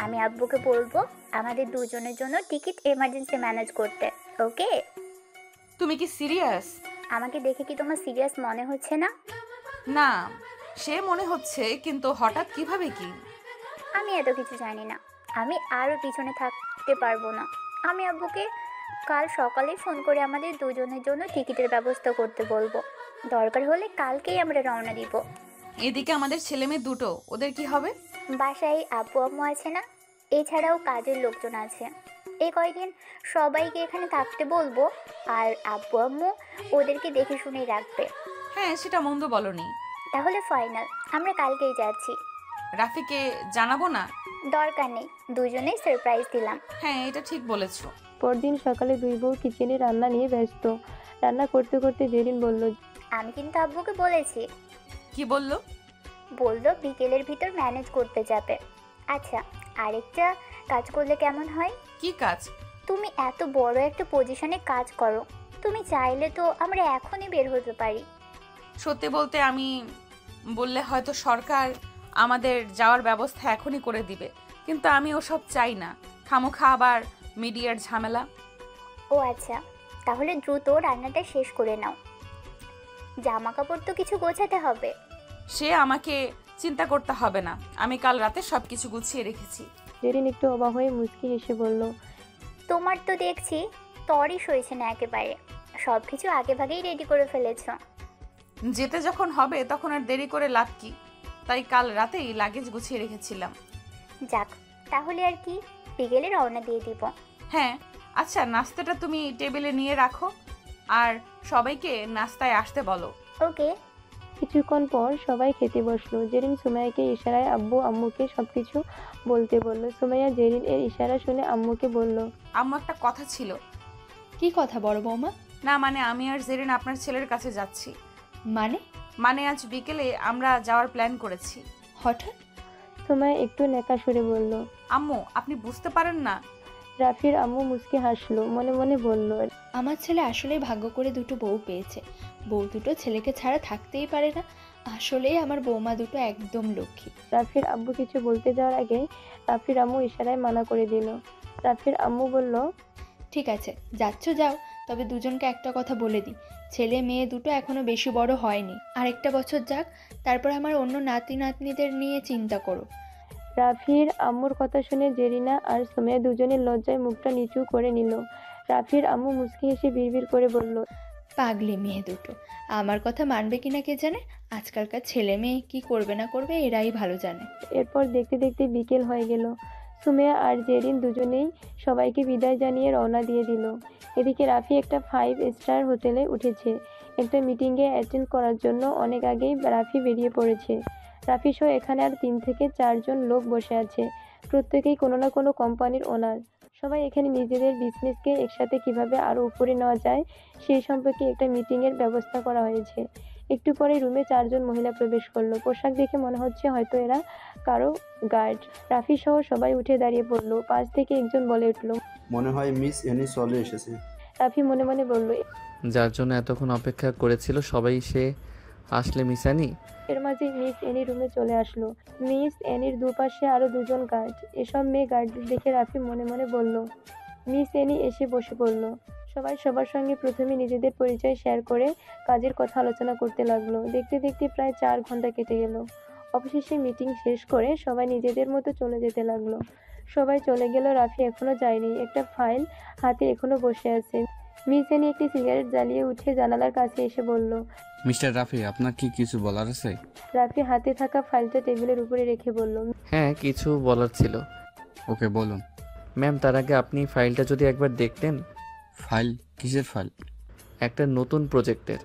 আমি আব্বুকে বলবো আমাদের দুজনের জন্য টিকিট এমার্জেন্সি ম্যানেজ করতে। ওকে? তুমি কি সিরিয়াস? আমাকে দেখে কি তোমার সিরিয়াস মনে হচ্ছে না? না, সে মনে হচ্ছে, কিন্তু হঠাৎ কিভাবে কি? আমি এত কিছু জানি না। আমি আরও পিছনে থাকতে পারবো না। আমি আব্বুকে কাল সকালে ফোন করে আমাদের দুজনের জন্য টিকিটের ব্যবস্থা করতে বলবো। দরকার হলে কালকেই আমরা রওনা দিব। এদিকে আমাদের ছেলে মেয়ে দুটো, ওদের কি হবে? বাসায় আব্বু আম্মু আছে না, এছাড়াও কাজের লোকজন আছে। এই কয়দিন সবাইকে এখানে থাকতে বলবো, আর আব্বু আম্মু ওদেরকে দেখে শুনেই রাখবে। হ্যাঁ, সেটা মন্দ বলনি। তাহলে ফাইনাল, আমরা কালকেই যাচ্ছি। রাফিকে জানাবো না? দরকার নেই, দুজনেই সারপ্রাইজ দিলাম। হ্যাঁ, এটা ঠিক বলেছো। পরদিন সকালে দুই বউ কিচেনে রান্না নিয়ে ব্যস্ত। রান্না করতে করতে জেরিন বলল, আমি কিন্তু আব্বুকে বলেছি। কি বললো? বললো বিকেলের ভিতর ম্যানেজ করতে যাবে। আচ্ছা, আরেকটা কাজ করলে কেমন হয়? কি কাজ? তুমি এত বড় একটা পজিশনে কাজ করো, তুমি চাইলে তো আমরা এখনই বের হতে পারি। সত্যি বলতে আমি বললে হয়তো সরকার আমাদের যাওয়ার ব্যবস্থা এখনই করে দিবে, কিন্তু আমি ওসব চাই না। খামোখা আবার মিডিয়ার ঝামেলা। ও আচ্ছা, তাহলে দ্রুত রান্নাটা শেষ করে নাও। জামা কাপড় তো কিছু গোছাতে হবে। সে আমাকে চিন্তা করতে হবে না, আমি কাল রাতে সবকিছু গুছিয়ে রেখেছি। জেরিন একটু অবাক হয়ে মুচকি হেসে বলল, তোমার তো দেখছি তরই সইছে না একেবারে, সব কিছু আগে ভাগেই রেডি করে ফেলেছো। যেতে যখন হবে তখন আর দেরি করে লাভ কি, তাই কাল রাতেই লাগেজ গুছিয়ে রেখেছিলাম। যাক, তাহলে আর কি, বিকেলে রওনা দিয়ে দিব। হ্যাঁ, আচ্ছা নাস্তাটা তুমি টেবিলে নিয়ে রাখো, আর সবাইকে নাস্তায় আসতে বলো। ওকে। কিছুক্ষণ পর সবাই খেতে বসলো। জেরিন সুমাইয়াকে ইশারায় আব্বু আম্মুকে সবকিছু বলতে বলল। সুমাইয়া জেরিন এর ইশারা শুনে আম্মুকে বলল, আম্মু একটা কথা ছিল। কি কথা বড় বৌমা? না মানে আমি আর জেরিন আপনার ছেলের কাছে যাচ্ছি। মানে আজ বিকেলে আমরা যাওয়ার প্ল্যান করেছি। হঠাৎ? সুমাইয়া একটু নেকা সুরে বলল, আম্মু আপনি বুঝতে পারেন না? রাফির আম্মু মুচকি হাসলো, মনে মনে বলল, আমার ছেলে আসলেই ভাগ্য করে দুটো বউ পেয়েছে। বউ দুটো ছেলেকে ছাড়া থাকতেই পারে না। আসলেই আমার বৌমা দুটো একদম লক্ষ্মী। রাফির আব্বু কিছু বলতে যাওয়ার আগে রাফির আম্মু ইশারায় মানা করে দিল। রাফির আম্মু বলল, ঠিক আছে, যাচ্ছ যাও, তবে দুজনকে একটা কথা বলে দিই, ছেলে মেয়ে দুটো এখনো বেশি বড় হয়নি, আরেকটা বছর যাক, তারপর আমার অন্য নাতি নাতনিদের নিয়ে চিন্তা করো। রাফির আম্মুর কথা শুনে জেরিনা আর সুমাইয়া দুজনের লজ্জায় মুখটা নিচু করে নিল। রাফির আম্মু মুচকি হেসে বিড়বিড় করে বলল, পাগলি মেয়ে দুটো, আমার কথা মানবে কিনা কে জানে। আজকালকার ছেলে মেয়ে কি করবে না করবে এরাই ভালো জানে। এরপর দেখতে দেখতে বিকেল হয়ে গেল। সুমাইয়া আর জেরিন দুজনেই সবাইকে বিদায় জানিয়ে রওনা দিয়ে দিল। এদিকে রাফি একটা 5 স্টার হোটেলে উঠেছে। একটা মিটিংয়ে অ্যাটেন্ড করার জন্য অনেক আগেই রাফি বেরিয়ে পড়েছে। রাফি সহ এখানে আর 3 থেকে 4 জন লোক বসে আছে, প্রত্যেকেই কোনো না কোনো কোম্পানির ওনার। সবাই এখানে নিজেদের বিজনেসকে একসাথে কিভাবে আরও উপরে নেওয়া যায় সেই সম্পর্কে একটা মিটিংয়ের ব্যবস্থা করা হয়েছে। একটু পরে রুমে 4 জন মহিলা প্রবেশ করলো। পোশাক দেখে মনে হচ্ছে হয়তো এরা কারো গার্ড। রাফি সহ সবাই উঠে দাঁড়িয়ে পড়লো। পাশ থেকে একজন বলে উঠল, মনে হয় মিস এনি চলে এসেছে। রাফি মনে মনে বলল, যার জন্য এতক্ষণ অপেক্ষা করেছিল সবাই সে আসলে মিসানি। এর মাঝে মিস এনি রুমে চলে আসলো। মিস এনির দুপাশে আরো 2 জন গার্ড। এসব মেয়ে গার্ডদের দেখে রাফি মনে মনে বলল। মিস এনি এসে বসে পড়ল। সবাই সবার সঙ্গে প্রথমে নিজেদের পরিচয় শেয়ার করে কাজের কথা আলোচনা করতে লাগলো। দেখতে দেখতে প্রায় 4 ঘন্টা কেটে গেল। অবশেষে মিটিং শেষ করে সবাই নিজেদের মতো চলে যেতে লাগলো। সবাই চলে গেল, রাফি এখনো যায়নি। একটা ফাইল হাতে এখনো বসে আছে। মিস এনি একটি সিগারেট জ্বালিয়ে উঠে জানালার কাছে এসে বলল, মিস্টার রাফি, আপনার কি কিছু বলার আছে? রাফি হাতে থাকা ফাইলটা টেবিলের উপরে রেখে বলল, হ্যাঁ, কিছু বলার ছিল। ওকে বলুন। ম্যাম, তার আগে আপনি ফাইলটা যদি একবার দেখতেন। ফাইল? কিসের ফাইল? একটা নতুন প্রজেক্টের।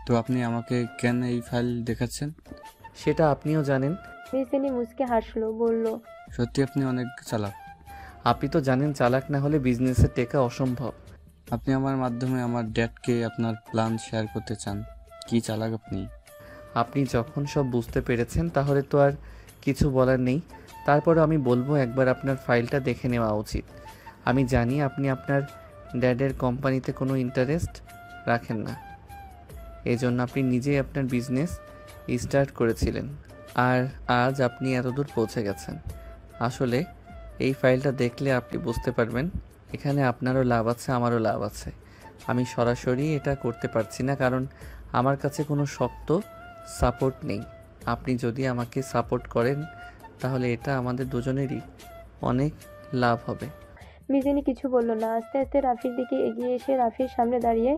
তো আপনি আমাকে কেন এই ফাইল দেখাচ্ছেন? সেটা আপনিও জানেন। মিস এনি মুচকে হাসলো, বলল, সত্যি আপনি অনেক চালাক। আপনি তো জানেন চালাক না হলে বিজনেসে টেকা অসম্ভব। আপনি আমার মাধ্যমে আমার ড্যাডকে আপনার প্ল্যান শেয়ার করতে চান। কি চালাক আপনি। আপনি যখন সব বুঝতে পেরেছেন তাহলে তো আর কিছু বলার নেই। তারপরে আমি বলবো একবার আপনার ফাইলটা দেখে নেওয়া উচিত। আমি জানি আপনি আপনার ড্যাডের কোম্পানিতে কোনো ইন্টারেস্ট রাখেন না, এজন্য আপনি নিজেই আপনার বিজনেস স্টার্ট করেছিলেন, আর আজ আপনি এতদূর পৌঁছে গেছেন। আসলে এই ফাইলটা দেখলে আপনি বুঝতে পারবেন এখানে আপনারও লাভ আছে, আমারও লাভ আছে। আমি সরাসরি এটা করতে পারছি না কারণ আমার কাছে কোনো শক্ত সাপোর্ট নেই। আপনি যদি আমাকে সাপোর্ট করেন তাহলে এটা আমাদের দুজনেরই অনেক লাভ হবে। মিজানি কিছু বলল না। আস্তে আস্তে রাফির দিকে এগিয়ে এসে রাফির সামনে দাঁড়িয়ে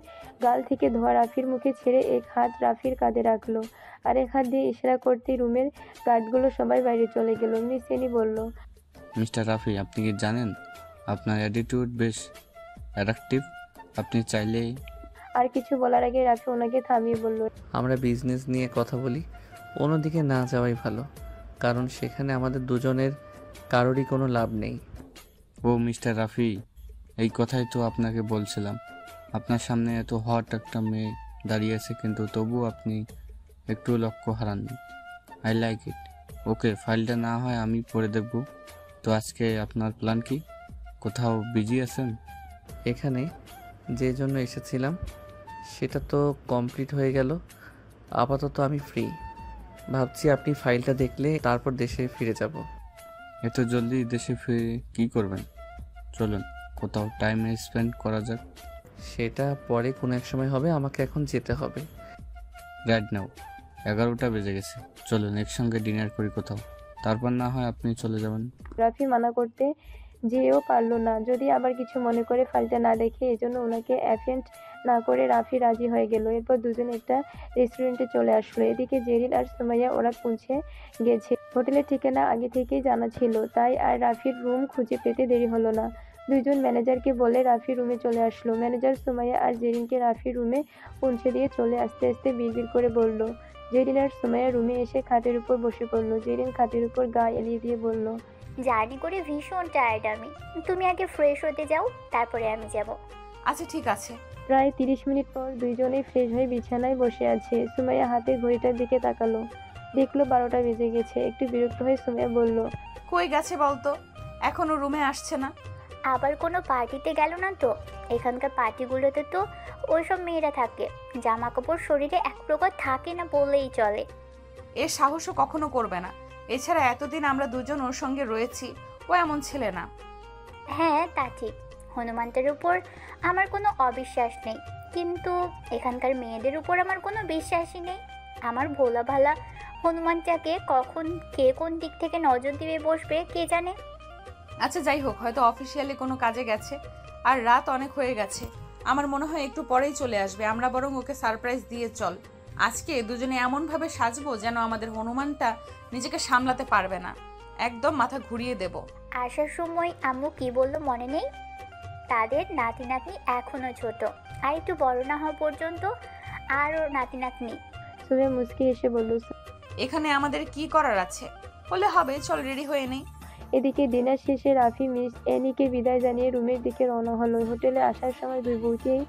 গাল থেকে ধোয়া রাফির মুখে ছেড়ে এক হাত রাফির কাঁধে রাখলো, আর এক হাত দিয়ে ইশারা করতেই রুমের গার্ডগুলো সবাই বাইরে চলে গেল। মিজানি বলল, মিস্টার রাফি, আপনি কি জানেন আপনার অ্যাটিটিউড বেশ অ্যাট্রাকটিভ। আপনি চাইলেই। আর কিছু বলার আগে রাফি ওনাকে থামিয়ে বলল, আমরা বিজনেস নিয়ে কথা বলি, অন্যদিকে না যাওয়াই ভালো, কারণ সেখানে আমাদের দুজনের কারোরই কোনো লাভ নেই। ও মিস্টার রাফি, এই কথাই তো আপনাকে বলছিলাম। আপনার সামনে এত হট একটা মেয়ে দাঁড়িয়ে আছে, কিন্তু তবুও আপনি একটু লক্ষ্য হারাননি। I like it. ওকে, ফাইলটা না হয় আমি পড়ে দেখব। তো আজকে আপনার প্ল্যান কি? কোথাও বিজি আছেন? এখানে যে জন্য এসেছিলাম সেটা তো কমপ্লিট হয়ে গেল, আপাতত আমি ফ্রি। ভাবছি আপনি ফাইলটা দেখলে তারপর দেশে ফিরে যাব। এত জলদি দেশে ফিরে কি করবেন? চলুন কোথাও টাইম স্পেন্ড করা যাক। সেটা পরে কোনো এক সময় হবে, আমাকে এখন যেতে হবে। রাইট নাও 11টা বেজে গেছে। চলুন একসঙ্গে ডিনার করি কোথাও, তারপর না হয় আপনি চলে যাবেন। রাফি মানা করতে যেও পারল না, যদি আবার কিছু মনে করে ফাইলটা না দেখে, এজন্য ওনাকে অ্যাফেন্ট না করে রাফি রাজি হয়ে গেল। এরপর দুজনে একটা রেস্টুরেন্টে চলে আসলো। এদিকে জেরিন আর সুমাইয়া ওরা পৌঁছে গেছে। হোটেলের ঠিকানা আগে থেকেই জানা ছিল, তাই আর রাফির রুম খুঁজে পেতে দেরি হলো না। দুইজন ম্যানেজারকে বলে রাফি রুমে চলে আসলো। ম্যানেজার সুমাইয়া আর জেরিনকে রাফি রুমে পৌঁছে দিয়ে চলে আস্তে আস্তে বিড়বিড় করে বলল। জেরিন আর সুমাইয়া রুমে এসে খাটের উপর বসে পড়লো। জেরিন খাটের উপর গা এলিয়ে দিয়ে বলল, জার্নি করে ভীষণ টায়ার্ড আমি, তুমি আগে ফ্রেশ হতে যাও, তারপরে আমি যাব। আচ্ছা ঠিক আছে। প্রায় 30 মিনিট পর দুইজনেই ফ্রেশ হয়ে বিছানায় বসে আছে। সুমাইয়া হাতে ঘড়িটার দিকে তাকালো, দেখলো 12টা বেজে গেছে। একটু বিরক্ত হয়ে সুমাইয়া বলল, কই গেছে বলতো, এখনো রুমে আসছে না? আবার কোনো পার্টিতে গেল না তো? এখানকার পার্টিগুলোতে তো ওইসব মেয়েরা থাকে, জামা কাপড় শরীরে এক প্রকার থাকে না বললেই চলে। এর সাহসও কখনো করবে না। এছাড়া এতদিন আমরা দুজন ওর সঙ্গে রয়েছি, ও এমন ছেলে না। হ্যাঁ তা ঠিক, হনুমানটার উপর আমার কোনো অবিশ্বাস নেই, কিন্তু এখানকার মেয়েদের উপর আমার কোনো বিশ্বাসই নেই। আমার ভোলা ভালা হনুমানটাকে কখন কে কোন দিক থেকে নজর দিয়ে বসবে কে জানে। আচ্ছা যাই হোক, হয়তো অফিসিয়ালি কোনো কাজে গেছে, আর রাত অনেক হয়ে গেছে। আমার মনে হয় একটু পরেই চলে আসবে। আমরা বরং ওকে সারপ্রাইজ দিয়ে চল। আজকে দুজনে এমনভাবে সাজবো যেন আমাদের হনুমানটা নিজেকে সামলাতে পারবে না, একদম মাথা ঘুরিয়ে দেব। আসার সময় আম্মু কি বললো মনে নেই? তাদের নাতি নাতনি এখনো ছোট, আর একটু বড় না হওয়া পর্যন্ত আরও নাতি নাতনি। সুমাইয়া মুচকি এসে বলল, এখানে আমাদের কি করার আছে? বলে হবে, চল রেডি হয়ে নেই। এদিকে ডিনার শেষে রাফি মিস এনিকে বিদায় জানিয়ে রুমের দিকে রওনা হলো। হোটেলে আসার সময় দুই বউকেই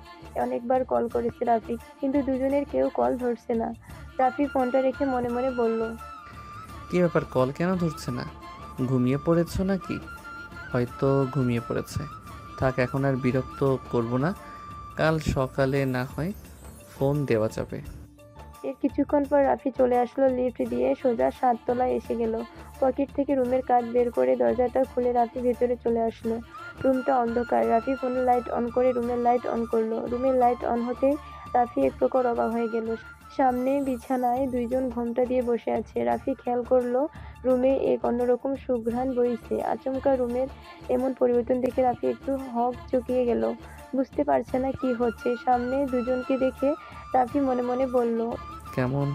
অনেকবার কল করেছে রাফি, কিন্তু দুজনের কেউ কল ধরছে না। রাফি ফোনটা রেখে মনে মনে বলল, কি ব্যাপার, কল কেন ধরছে না? ঘুমিয়ে পড়েছো নাকি? হয়তো ঘুমিয়ে পড়েছে, থাক এখন আর বিরক্ত করব না, কাল সকালে না হয় ফোন দেওয়া যাবে। এর কিছুক্ষণ পর রাফি চলে আসলো। লিফট দিয়ে সোজা 7 তলায় এসে গেল। পকেট থেকে রুমের কার্ড বের করে দরজাটা খুলে রাফি ভেতরে চলে আসলো। রুমটা অন্ধকার। রাফি ফোনের লাইট অন করে রুমের লাইট অন করলো। রুমের লাইট অন হতে রাফি এক প্রকার অবাক হয়ে গেল। সামনে বিছানায় দুইজন ঘোমটা দিয়ে বসে আছে। রাফি খেয়াল করলো রুমে এক অন্যরকম সুঘ্রাণ বইছে। আচমকা রুমের এমন পরিবর্তন দেখে রাফি একটু হক চকিয়ে গেল, বুঝতে পারছে না কি হচ্ছে। সামনে দুজনকে দেখে রাফি মনে মনে বলল, কেমন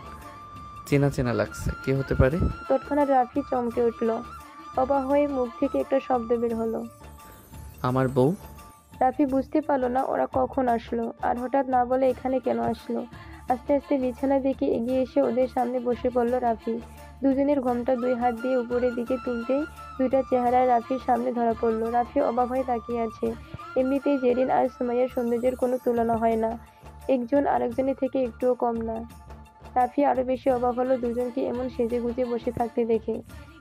চেনা চেনা লাগছে, কে হতে পারে? তৎক্ষণাৎ রাফি চমকে উঠল। অবাক হয়ে মুখ থেকে একটা শব্দ বের হলো, আমার বউ। রাফি বুঝতে পারলো না ওরা কখন আসলো, আর হঠাৎ না বলে এখানে কেন আসলো। আস্তে আস্তে বিছানার দিকে এগিয়ে এসে ওদের সামনে বসে পড়ল রাফি। দুজনের ঘোমটা দুই হাত দিয়ে উপরের দিকে তুলতেই দুইটা চেহারায় রাফির সামনে ধরা পড়লো। রাফি অবাক হয়ে তাকিয়ে আছে। এমনিতেই জেরিন আর সুমাইয়ার সৌন্দর্যের কোনো তুলনা হয় না, একজন আরেকজনের থেকে একটুও কম না। রাফি আরো বেশি অবাক হলো দুজনকে এমন সেজে গুজে বসে থাকতে দেখে।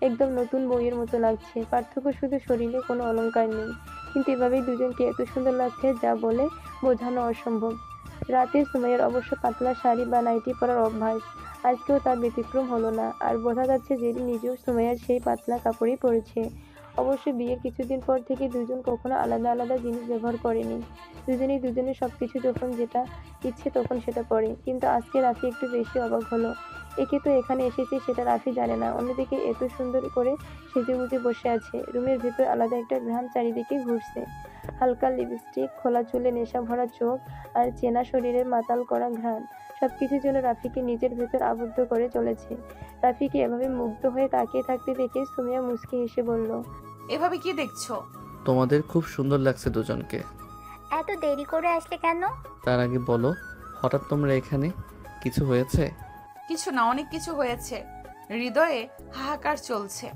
একদম নতুন বইয়ের মতো লাগছে, পার্থক্য শুধু শরীরে কোনো অলংকার নেই, কিন্তু এভাবেই দুজনকে এত সুন্দর লাগছে যা বলে বোঝানো অসম্ভব। রাতে সুমাইয়ার অবশ্য পাতলা শাড়ি বা নাইটি পরার অভ্যাস, আজকেও তার ব্যতিক্রম হলো না। আর বোঝা যাচ্ছে জেরিন নিজেও সুমাইয়ার সেই পাতলা কাপড়ই পরেছে। অবশ্য বিয়ের কিছুদিন পর থেকে দুজন কখনো আলাদা আলাদা জিনিস ব্যবহার করেনি। দুজনেই দুজনের সবকিছু যখন যেটা ইচ্ছে তখন সেটা পরে। কিন্তু আজকে রাফি একটু বেশি অবাক হলো। একে তো এখানে এসেছে সেটা রাফি জানে না। অন্যদিকে এত সুন্দর করে সেজেগুজে বসে আছে। রুমের ভিতর আলাদা একটা ঘ্রাণ চারিদিকে ঘুরছে। হালকা লিপস্টিক, খোলা চুলে, নেশা ভরা চোখ আর চেনা শরীরের মাতাল করা ঘ্রাণ সবকিছু যেন রাফিকে নিজের ভেতর আবদ্ধ করে চলেছে। রাফিকে এভাবে মুগ্ধ হয়ে তাকিয়ে থাকতে দেখে সুমিয়া মুচকি হেসে বলল, এভাবে কি দেখছো? তোমাদের খুব সুন্দর লাগছে দুজনকে। এত দেরি করে আসলে কেন? তার আগে বলো, হঠাৎ তোমরা এখানে? কিছু হয়েছে? কিছু না, অনেক কিছু হয়েছে। হৃদয়ে হাহাকার চলছে,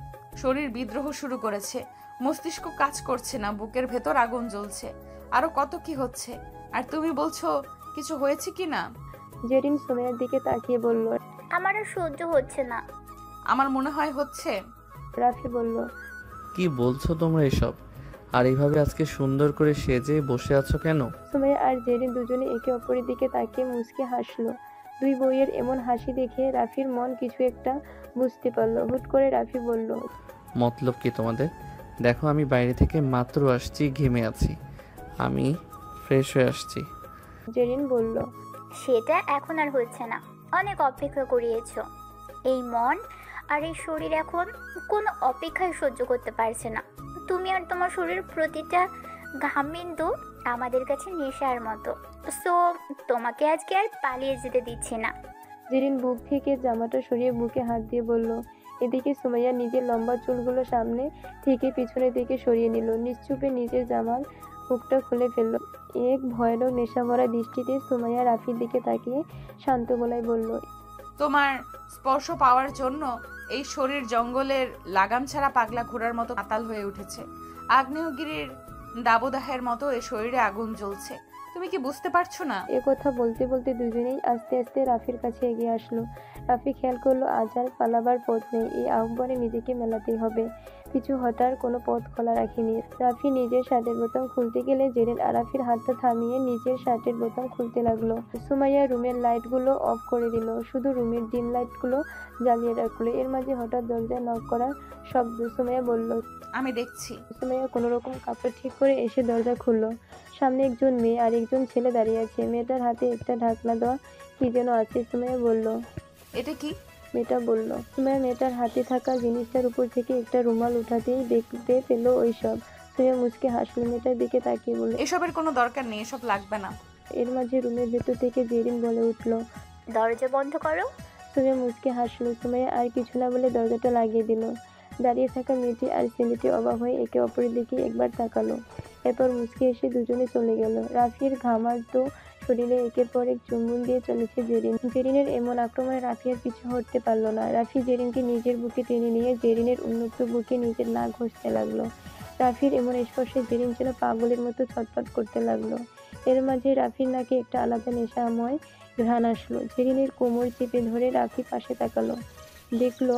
শরীর বিদ্রোহ শুরু করেছে, মস্তিষ্ক কাজ করছে না, বুকের ভেতর আগুন জ্বলছে, আরো কত কি হচ্ছে। আর তুমি বলছো কিছু হয়েছে কি না? জেরিন সুমিয়ার দিকে তাকিয়ে বলল, আমার আর সহ্য হচ্ছে না। আমার মনে হয় হচ্ছে। রাফি বলল, কি বলছো তোমরা এসব? আর এইভাবে আজকে সুন্দর করে সেজে বসে আছো কেন? সুমাইয়া আর জেরিন দুজনে একে অপরের দিকে তাকিয়ে মুচকে হাসলো। দুই বইয়ের এমন হাসি দেখে রাফির মন কিছু একটা বুঝতে পারলো। হুট করে রাফি বলল, মতলব কি তোমাদের? দেখো, আমি বাইরে থেকে মাত্র আসছি, ঘেমে আছি, আমি ফ্রেশ হয়ে আসছি। জেরিন বলল, সেটা এখন আর হচ্ছে না, অনেক অপেক্ষা করিয়েছো। এই মন আর এই শরীর এখন কোনো অপেক্ষায় সহ্য করতে পারছে না। তুমি আর তোমার শরীর প্রতিটা ঘামবিন্দু আমাদের কাছে নেশার মতো। সো তোমাকে আজকে আর পালিয়ে যেতে দিচ্ছি না। জেরিন বুক থেকে জামাটা সরিয়ে বুকে হাত দিয়ে বলল। এদিকে সুমাইয়া নিজের লম্বা চুলগুলো সামনে থেকে পিছনের দিকে সরিয়ে নিল। নিশ্চুপে নিজের জামার হুকটা খুলে ফেলল। এক ভয়ানক নেশা ভরা দৃষ্টিতে সুমাইয়া রাফির দিকে তাকিয়ে শান্ত গলায় বলল, তোমার স্পর্শ পাওয়ার জন্য এই শরীর জঙ্গলের লাগাম ছাড়া পাগলা ঘোড়ার মতো মাতাল হয়ে উঠেছে। আগ্নেয়গিরির দাবদাহের মতো এই শরীরে আগুন জ্বলছে। তুমি কি বুঝতে পারছো না? এ কথা বলতে বলতে দুজনেই আস্তে আস্তে রাফির কাছে এগিয়ে আসলো। রাফি খেয়াল করলো আজ আর পালাবার পথ নেই, এই আহ্বানে নিজেকে মেলাতেই হবে। পিছু হটার কোনো পথ খোলা রাখেনি। রাফি নিজের শার্টের বোতাম খুলতে গেলে জেরিন আরাফির হাতটা থামিয়ে নিজের শার্টের বোতাম খুলতে লাগলো। সুমাইয়া রুমের লাইটগুলো অফ করে দিল, শুধু রুমের ডিম লাইটগুলো জ্বালিয়ে রাখলো। এর মাঝে হঠাৎ দরজায় নক করার শব্দ। সুমাইয়া বলল, আমি দেখছি। সুমাইয়া কোনো রকম কাপড় ঠিক করে এসে দরজা খুললো। সামনে একজন মেয়ে আর একজন ছেলে দাঁড়িয়ে আছে। মেয়েটার হাতে একটা ঢাকনা দেওয়া কি যেন আছে। সুমাইয়া বলল, এটা কি? মেয়েটা বলল। সুমাইয়া মেয়েটার হাতে থাকা জিনিসটার উপর থেকে একটা রুমাল উঠাতেই দেখতে পেল ওইসব। সুমাইয়া মুচকে হাসলো, মেয়েটার দিকে তাকিয়ে বলল, এসবের কোনো দরকার নেই, এসব লাগবে না। এর মাঝে রুমের ভেতর থেকে জেরিন বলে উঠল, দরজা বন্ধ করো। সুমাইয়া মুচকে হাসলো। সুমাইয়া আর কিছু না বলে দরজাটা লাগিয়ে দিল। দাঁড়িয়ে থাকা মেয়েটি আর ছেলেটি অবাক হয়ে একে অপরের দিকে একবার তাকালো। এরপর মুচকে এসে দুজনে চলে গেল। রাফির ঘামার্ত শরীরে একের পর এক চুম্বন দিয়ে চলেছে জেরিন। জেরিনের এমন আক্রমণে রাফি আর পিছু হটতে পারল না। রাফি জেরিনকে নিজের বুকে টেনে নিয়ে জেরিনের উন্মুক্ত বুকে নিজের নাক ঘষতে লাগলো। রাফির এমন স্পর্শে জেরিন যেন পাগলের মতো ছটফট করতে লাগলো। এর মাঝে রাফির নাকে একটা আলাদা নেশাময় ঘ্রাণ আসলো। জেরিনের কোমর চেপে ধরে রাফি পাশে তাকালো, দেখলো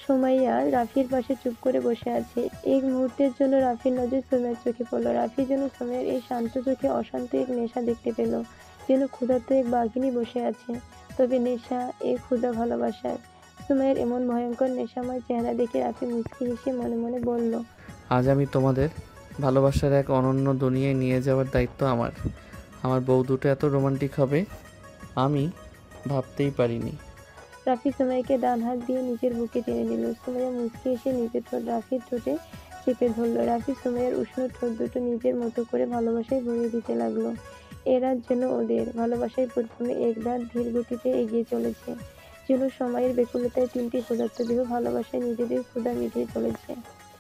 সুমাইয়া রাফির পাশে চুপ করে বসে আছে। এক মুহূর্তের জন্য রাফির নজর সুমাইয়ার চোখে পড়লো। রাফি যেন সুমাইয়ার এই শান্ত চোখে অশান্ত এক নেশা দেখতে পেল, যেন ক্ষুধার্ত এক বাঘিনী বসে আছে, তবে নেশা এক ক্ষুধা ভালোবাসার। সুমাইয়ার এমন ভয়ঙ্কর নেশাময় চেহারা দেখে রাফি মুচকি হেসে মনে মনে বলল, আজ আমি তোমাদের ভালোবাসার এক অনন্য দুনিয়ায় নিয়ে যাওয়ার দায়িত্ব আমার। আমার বউ দুটো এত রোমান্টিক হবে আমি ভাবতেই পারিনি। রাফি সুমাইয়াকে ডান হাত দিয়ে নিজের বুকে টেনে নিল। সুমাইয়া মুচকি এসে নিজের ঠোঁট রাফির ঠোঁটে চেপে ধরল। রাফি সুমাইয়ার উষ্ণ ঠোঁট দুটো নিজের মতো করে ভালোবাসায় ভরিয়ে দিতে লাগলো। এ রাত যেন ওদের ভালোবাসায় পরিপূর্ণ এক রাত ধীর গতিতে এগিয়ে চলেছে, যেন সময়ের ব্যাকুলতায় তিনটি ক্ষুধার্ত দেহ ভালোবাসায় নিজেদের ক্ষুধা মিটিয়ে চলেছে।